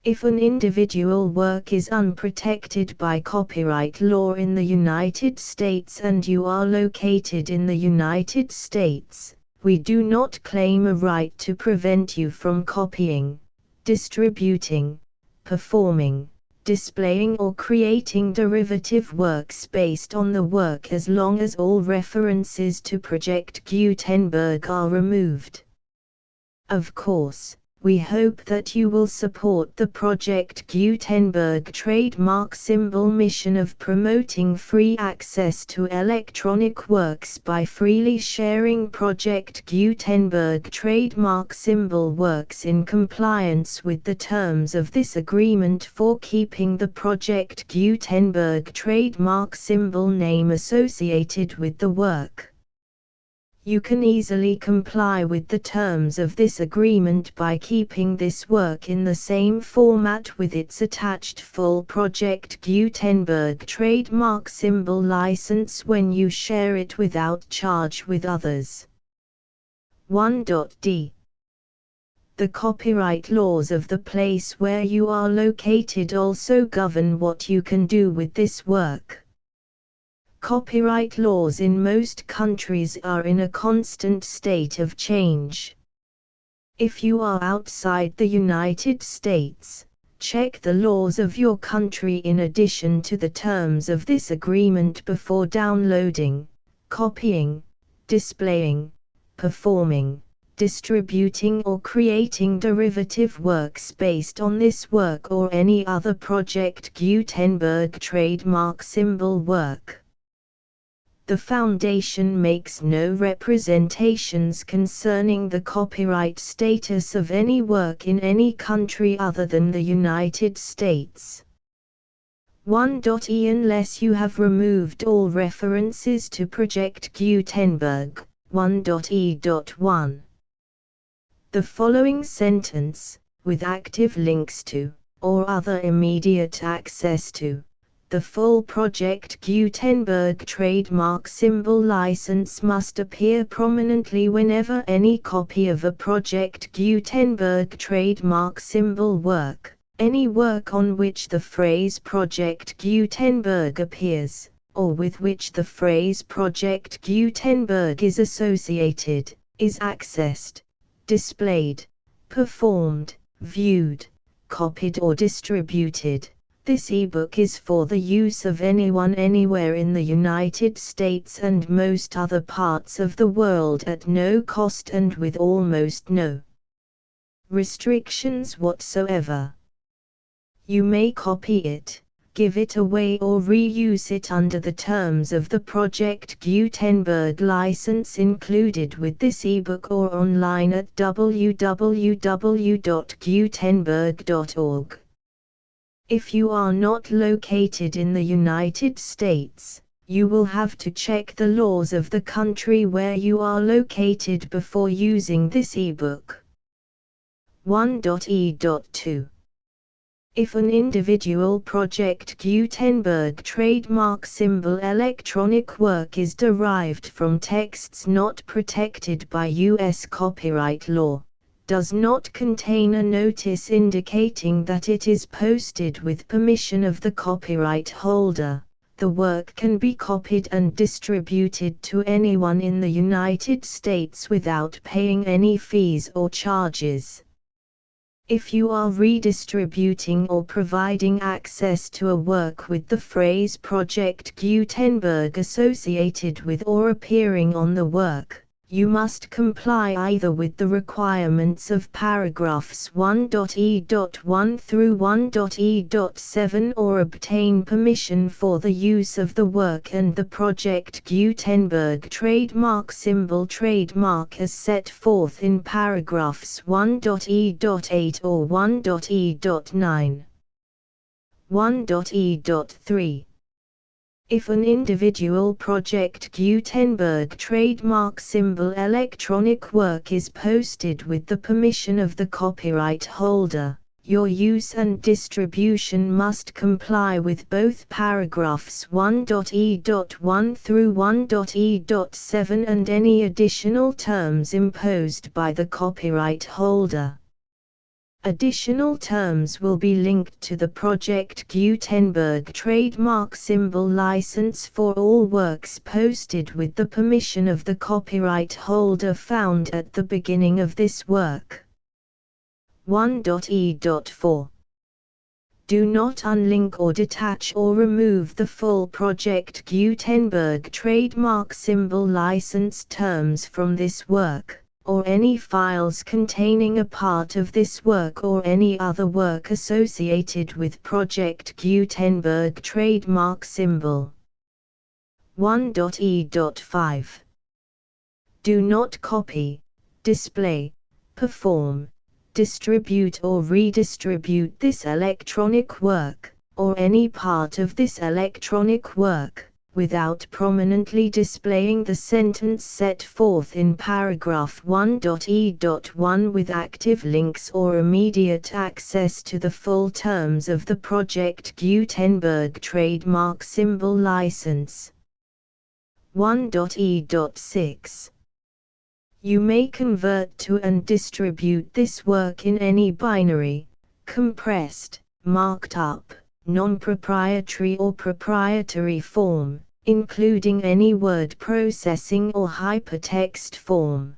If an individual work is unprotected by copyright law in the United States and you are located in the United States, we do not claim a right to prevent you from copying, distributing, performing, displaying or creating derivative works based on the work as long as all references to Project Gutenberg are removed. Of course, we hope that you will support the Project Gutenberg trademark symbol mission of promoting free access to electronic works by freely sharing Project Gutenberg trademark symbol works in compliance with the terms of this agreement for keeping the Project Gutenberg trademark symbol name associated with the work. You can easily comply with the terms of this agreement by keeping this work in the same format with its attached full Project Gutenberg trademark symbol license when you share it without charge with others. 1.d. The copyright laws of the place where you are located also govern what you can do with this work. Copyright laws in most countries are in a constant state of change. If you are outside the United States, check the laws of your country in addition to the terms of this agreement before downloading, copying, displaying, performing, distributing or creating derivative works based on this work or any other Project Gutenberg trademark symbol work. The Foundation makes no representations concerning the copyright status of any work in any country other than the United States. 1.e Unless you have removed all references to Project Gutenberg. 1.e.1. The following sentence, with active links to, or other immediate access to, the full Project Gutenberg trademark symbol license must appear prominently whenever any copy of a Project Gutenberg trademark symbol work, any work on which the phrase Project Gutenberg appears, or with which the phrase Project Gutenberg is associated, is accessed, displayed, performed, viewed, copied or distributed. This ebook is for the use of anyone anywhere in the United States and most other parts of the world at no cost and with almost no restrictions whatsoever. You may copy it, give it away or reuse it under the terms of the Project Gutenberg license included with this ebook or online at www.gutenberg.org. If you are not located in the United States, you will have to check the laws of the country where you are located before using this ebook. 1.e.2. If an individual Project Gutenberg trademark symbol electronic work is derived from texts not protected by U.S. copyright law, does not contain a notice indicating that it is posted with permission of the copyright holder, the work can be copied and distributed to anyone in the United States without paying any fees or charges. If you are redistributing or providing access to a work with the phrase Project Gutenberg associated with or appearing on the work, you must comply either with the requirements of paragraphs 1.e.1 through 1.e.7 or obtain permission for the use of the work and the Project Gutenberg trademark symbol trademark as set forth in paragraphs 1.e.8 or 1.e.9. 1.e.3. If an individual Project Gutenberg trademark symbol electronic work is posted with the permission of the copyright holder, your use and distribution must comply with both paragraphs 1.e.1 through 1.e.7 and any additional terms imposed by the copyright holder. Additional terms will be linked to the Project Gutenberg trademark symbol license for all works posted with the permission of the copyright holder found at the beginning of this work. 1.e.4. Do not unlink or detach or remove the full Project Gutenberg trademark symbol license terms from this work, or any files containing a part of this work or any other work associated with Project Gutenberg trademark symbol. 1.e.5. Do not copy, display, perform, distribute or redistribute this electronic work, or any part of this electronic work, without prominently displaying the sentence set forth in paragraph 1.e.1 with active links or immediate access to the full terms of the Project Gutenberg trademark symbol license. 1.e.6. You may convert to and distribute this work in any binary, compressed, marked up, non-proprietary or proprietary form, including any word processing or hypertext form.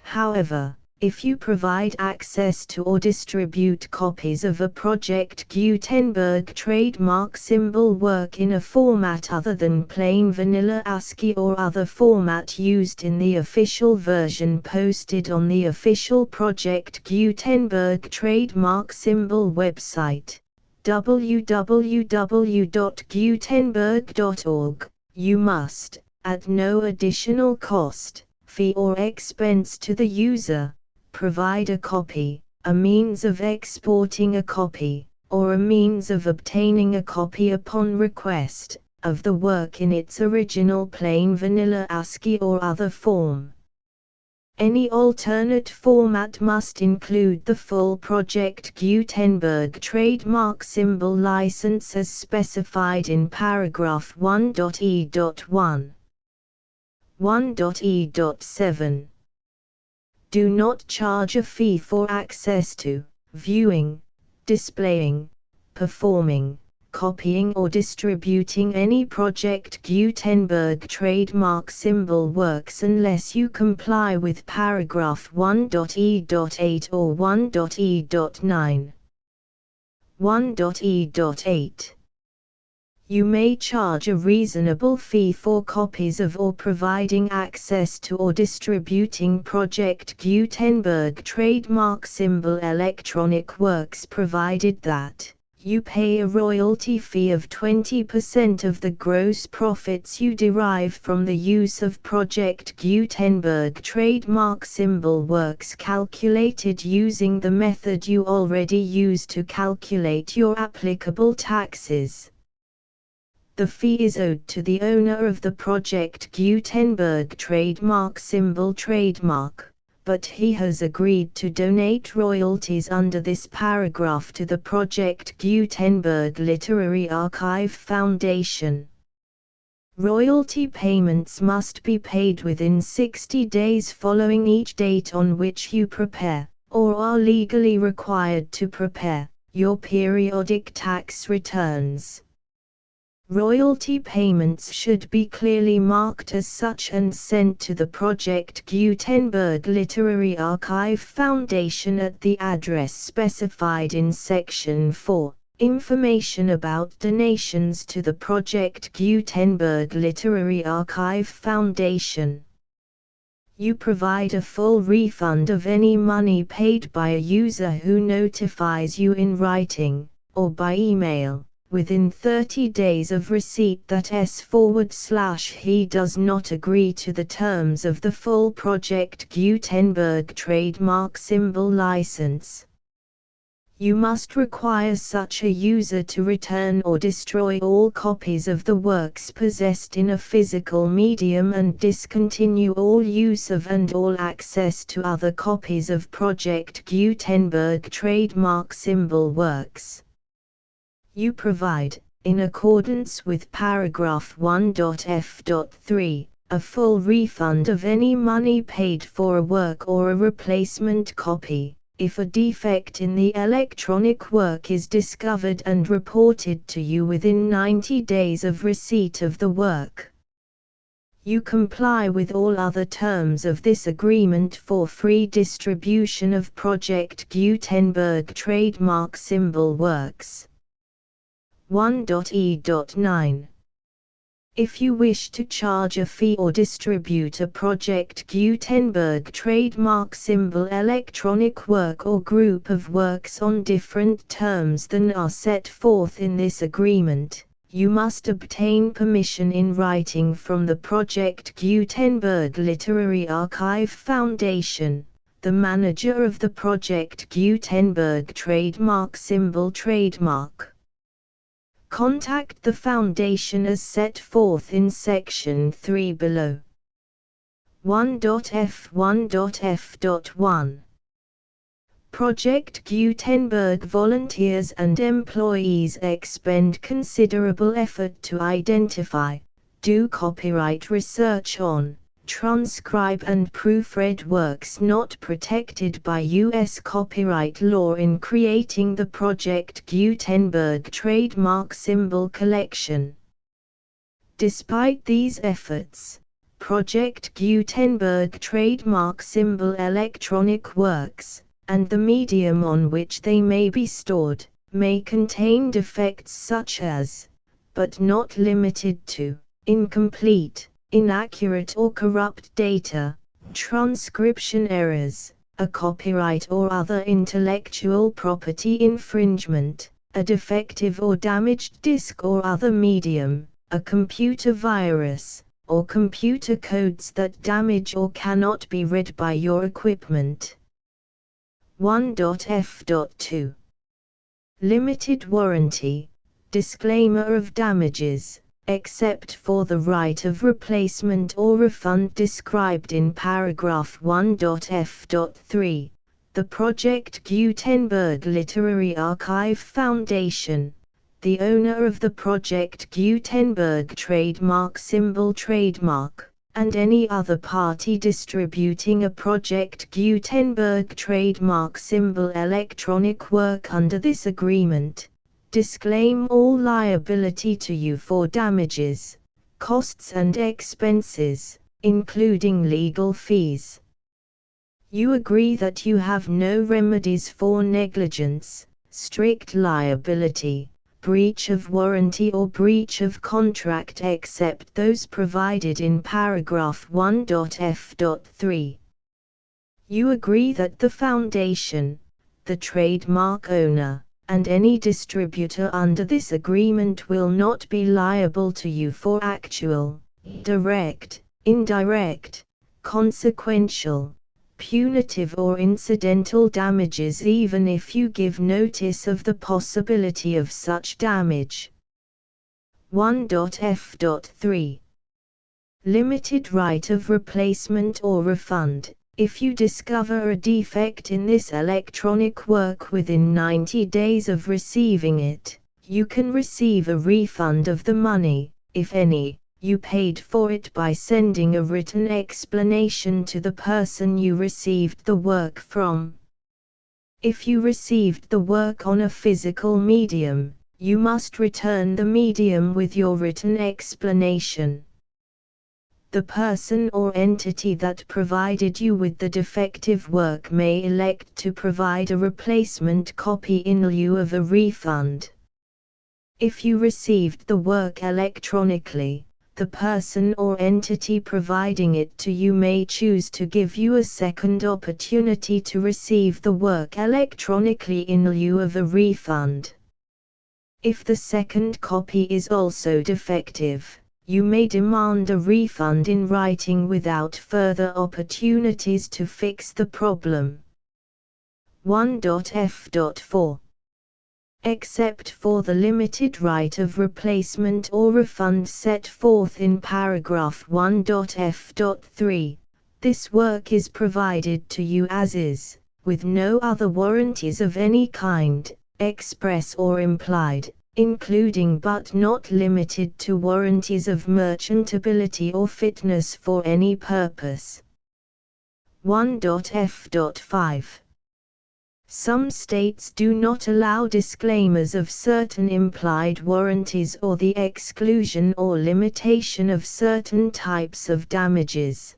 However, if you provide access to or distribute copies of a Project Gutenberg trademark symbol work in a format other than plain vanilla ASCII or other format used in the official version posted on the official Project Gutenberg trademark symbol website, www.gutenberg.org, you must, at no additional cost, fee or expense to the user, provide a copy, a means of exporting a copy, or a means of obtaining a copy upon request, of the work in its original plain vanilla ASCII or other form. Any alternate format must include the full Project Gutenberg trademark symbol license as specified in paragraph 1.e.1. 1.e.7. Do not charge a fee for access to, viewing, displaying, performing, copying or distributing any Project Gutenberg trademark symbol works unless you comply with paragraph 1.e.8 or 1.e.9. 1.e.8. You may charge a reasonable fee for copies of or providing access to or distributing Project Gutenberg trademark symbol electronic works provided that you pay a royalty fee of 20% of the gross profits you derive from the use of Project Gutenberg trademark symbol works calculated using the method you already use to calculate your applicable taxes. The fee is owed to the owner of the Project Gutenberg trademark symbol trademark, but he has agreed to donate royalties under this paragraph to the Project Gutenberg Literary Archive Foundation. Royalty payments must be paid within 60 days following each date on which you prepare, or are legally required to prepare, your periodic tax returns. Royalty payments should be clearly marked as such and sent to the Project Gutenberg Literary Archive Foundation at the address specified in Section 4. Information about donations to the Project Gutenberg Literary Archive Foundation. You provide a full refund of any money paid by a user who notifies you in writing, or by email, within 30 days of receipt that he does not agree to the terms of the full Project Gutenberg trademark symbol license. You must require such a user to return or destroy all copies of the works possessed in a physical medium and discontinue all use of and all access to other copies of Project Gutenberg trademark symbol works. You provide, in accordance with paragraph 1.f.3, a full refund of any money paid for a work or a replacement copy, if a defect in the electronic work is discovered and reported to you within 90 days of receipt of the work. You comply with all other terms of this agreement for free distribution of Project Gutenberg trademark symbol works. 1.e.9. If you wish to charge a fee or distribute a Project Gutenberg trademark symbol electronic work or group of works on different terms than are set forth in this agreement, you must obtain permission in writing from the Project Gutenberg Literary Archive Foundation, the manager of the Project Gutenberg trademark symbol trademark. Contact the Foundation as set forth in Section 3 below. 1.f1.f.1. Project Gutenberg volunteers and employees expend considerable effort to identify, do copyright research on, transcribe and proofread works not protected by U.S. copyright law in creating the Project Gutenberg trademark symbol collection. Despite these efforts, Project Gutenberg trademark symbol electronic works, and the medium on which they may be stored, may contain defects such as, but not limited to, incomplete, inaccurate or corrupt data, transcription errors, a copyright or other intellectual property infringement, a defective or damaged disk or other medium, a computer virus, or computer codes that damage or cannot be read by your equipment. 1.f.2. Limited warranty, disclaimer of damages, except for the right of replacement or refund described in paragraph 1.f.3, the Project Gutenberg Literary Archive Foundation, the owner of the Project Gutenberg trademark symbol trademark, and any other party distributing a Project Gutenberg trademark symbol electronic work under this agreement, disclaim all liability to you for damages, costs and expenses, including legal fees. You agree that you have no remedies for negligence, strict liability, breach of warranty or breach of contract except those provided in paragraph 1.f.3. You agree that the Foundation, the trademark owner, and any distributor under this agreement will not be liable to you for actual, direct, indirect, consequential, punitive or incidental damages even if you give notice of the possibility of such damage. 1.f.3. Limited right of replacement or refund, If you discover a defect in this electronic work within 90 days of receiving it, you can receive a refund of the money, if any, you paid for it by sending a written explanation to the person you received the work from. If you received the work on a physical medium, you must return the medium with your written explanation. The person or entity that provided you with the defective work may elect to provide a replacement copy in lieu of a refund. If you received the work electronically, the person or entity providing it to you may choose to give you a second opportunity to receive the work electronically in lieu of a refund. If the second copy is also defective, you may demand a refund in writing without further opportunities to fix the problem. 1.f.4 Except for the limited right of replacement or refund set forth in paragraph 1.f.3, this work is provided to you as is, with no other warranties of any kind, express or implied, including but not limited to warranties of merchantability or fitness for any purpose. 1.f.5 Some states do not allow disclaimers of certain implied warranties or the exclusion or limitation of certain types of damages.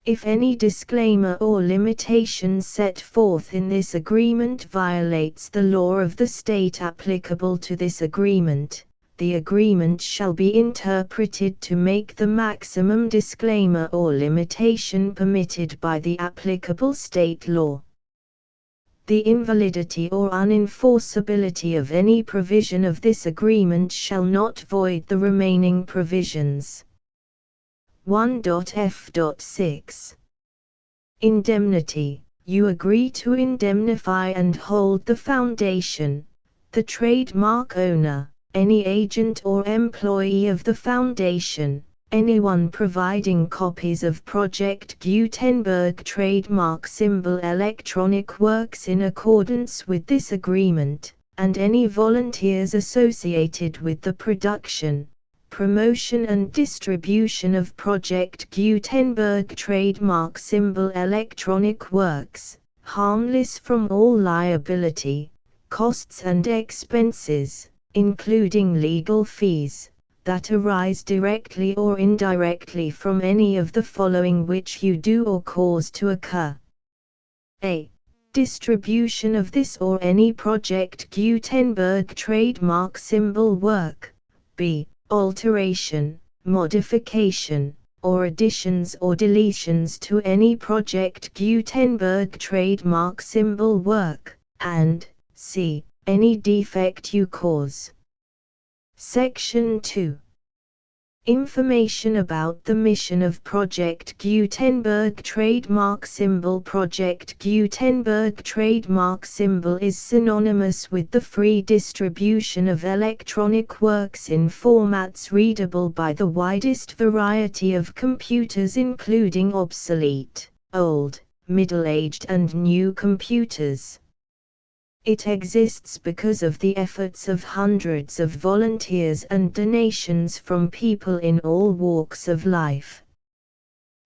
If any disclaimer or limitation set forth in this agreement violates the law of the state applicable to this agreement, the agreement shall be interpreted to make the maximum disclaimer or limitation permitted by the applicable state law. The invalidity or unenforceability of any provision of this agreement shall not void the remaining provisions. 1.f.6 Indemnity. You agree to indemnify and hold the foundation, the trademark owner, any agent or employee of the foundation, anyone providing copies of Project Gutenberg trademark symbol electronic works in accordance with this agreement, and any volunteers associated with the production, promotion and distribution of Project Gutenberg trademark symbol electronic works, harmless from all liability, costs and expenses, including legal fees, that arise directly or indirectly from any of the following which you do or cause to occur. A. Distribution of this or any Project Gutenberg trademark symbol work. B. Alteration, modification, or additions or deletions to any Project Gutenberg trademark symbol work, and C. Any defect you cause. Section 2. Information about the mission of Project Gutenberg trademark symbol. Project Gutenberg trademark symbol is synonymous with the free distribution of electronic works in formats readable by the widest variety of computers, including obsolete, old, middle-aged and new computers. It exists because of the efforts of hundreds of volunteers and donations from people in all walks of life.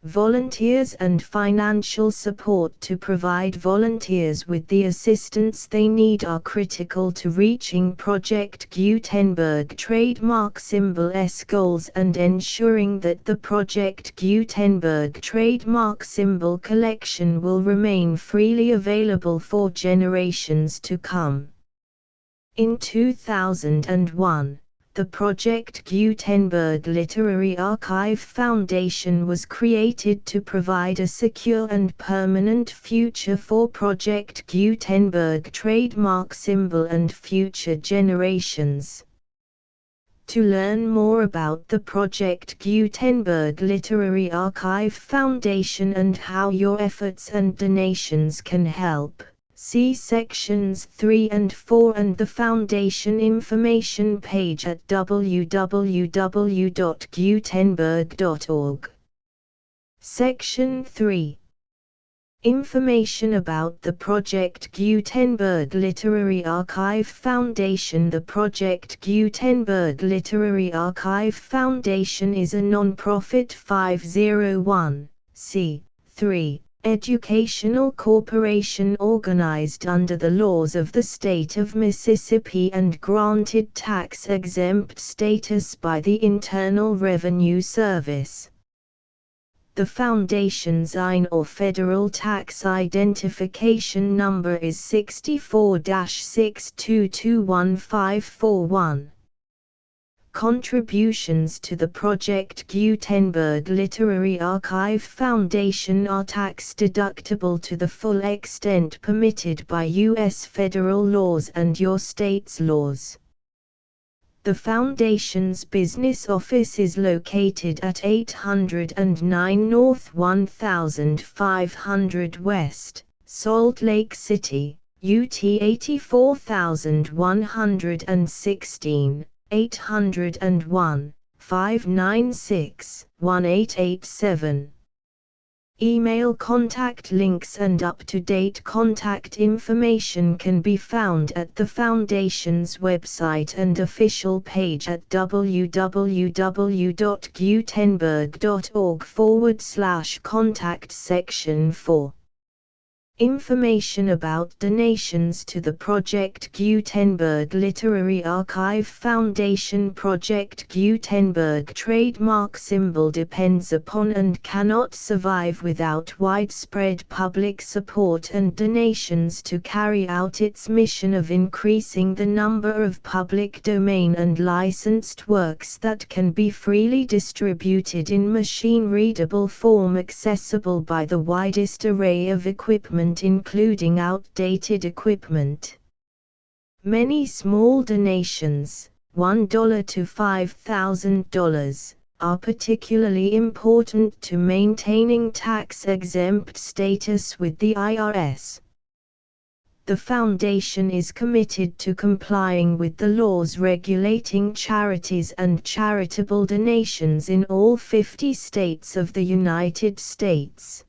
Volunteers and financial support to provide volunteers with the assistance they need are critical to reaching Project Gutenberg trademark symbol's goals and ensuring that the Project Gutenberg trademark symbol collection will remain freely available for generations to come. In 2001, the Project Gutenberg Literary Archive Foundation was created to provide a secure and permanent future for Project Gutenberg trademark symbol and future generations. To learn more about the Project Gutenberg Literary Archive Foundation and how your efforts and donations can help, see sections 3 and 4 and the Foundation information page at www.gutenberg.org. Section 3. Information about the Project Gutenberg Literary Archive Foundation. The Project Gutenberg Literary Archive Foundation is a non-profit 501(c)(3) educational corporation organized under the laws of the state of Mississippi and granted tax-exempt status by the Internal Revenue Service. The Foundation's IN or Federal Tax Identification Number is 64-6221541. Contributions to the Project Gutenberg Literary Archive Foundation are tax-deductible to the full extent permitted by U.S. federal laws and your state's laws. The Foundation's business office is located at 809 North 1500 West, Salt Lake City, UT 84116, 801-596-1887. Email contact links and up-to-date contact information can be found at the Foundation's website and official page at www.gutenberg.org/contact section 4. Information about donations to the Project Gutenberg Literary Archive Foundation. Project Gutenberg trademark symbol depends upon and cannot survive without widespread public support and donations to carry out its mission of increasing the number of public domain and licensed works that can be freely distributed in machine-readable form accessible by the widest array of equipment including outdated equipment. Many small donations, $1 to $5,000, are particularly important to maintaining tax-exempt status with the IRS. The Foundation is committed to complying with the laws regulating charities and charitable donations in all 50 states of the United States.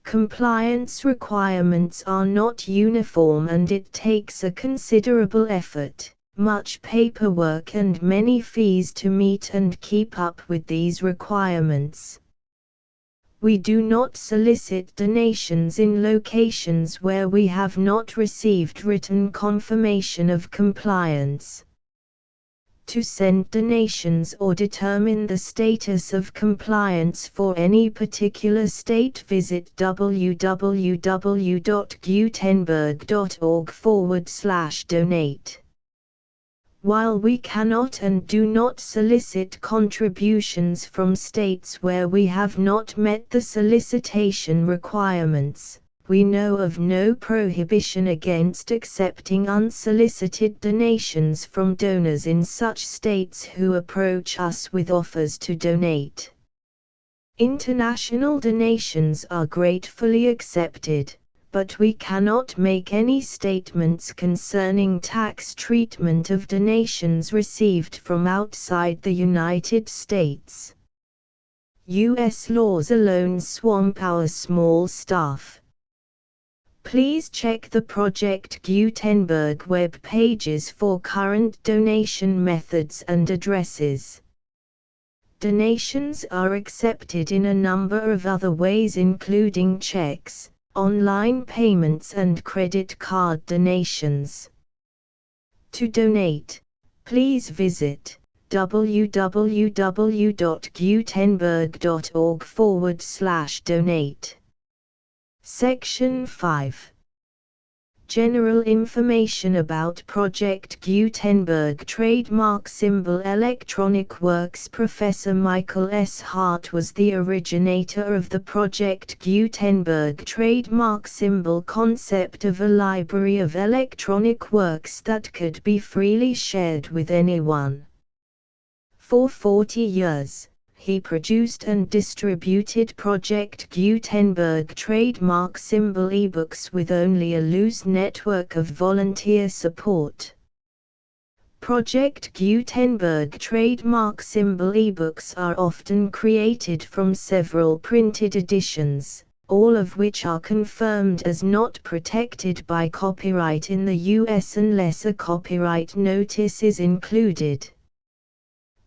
Compliance requirements are not uniform and it takes a considerable effort, much paperwork and many fees to meet and keep up with these requirements. We do not solicit donations in locations where we have not received written confirmation of compliance. To send donations or determine the status of compliance for any particular state, visit www.gutenberg.org/donate. While we cannot and do not solicit contributions from states where we have not met the solicitation requirements, we know of no prohibition against accepting unsolicited donations from donors in such states who approach us with offers to donate. International donations are gratefully accepted, but we cannot make any statements concerning tax treatment of donations received from outside the United States. U.S. laws alone swamp our small staff. Please check the Project Gutenberg web pages for current donation methods and addresses. Donations are accepted in a number of other ways including checks, online payments and credit card donations. To donate, please visit www.gutenberg.org/donate. Section 5. General information about Project Gutenberg trademark symbol electronic works. Professor Michael S. Hart was the originator of the Project Gutenberg trademark symbol concept of a library of electronic works that could be freely shared with anyone. For 40 years, he produced and distributed Project Gutenberg trademark symbol ebooks with only a loose network of volunteer support. Project Gutenberg trademark symbol ebooks are often created from several printed editions, all of which are confirmed as not protected by copyright in the US unless a copyright notice is included.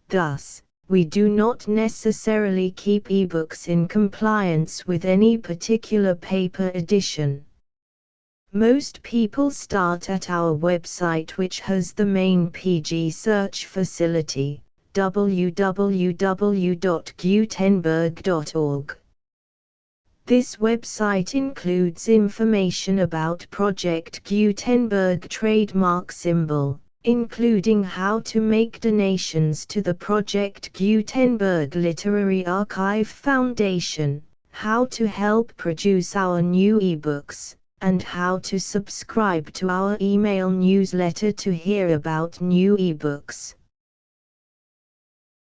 Thus, we do not necessarily keep ebooks in compliance with any particular paper edition. Most people start at our website, which has the main PG search facility, www.gutenberg.org. This website includes information about Project Gutenberg trademark symbol, including how to make donations to the Project Gutenberg Literary Archive Foundation, how to help produce our new ebooks, and how to subscribe to our email newsletter to hear about new ebooks.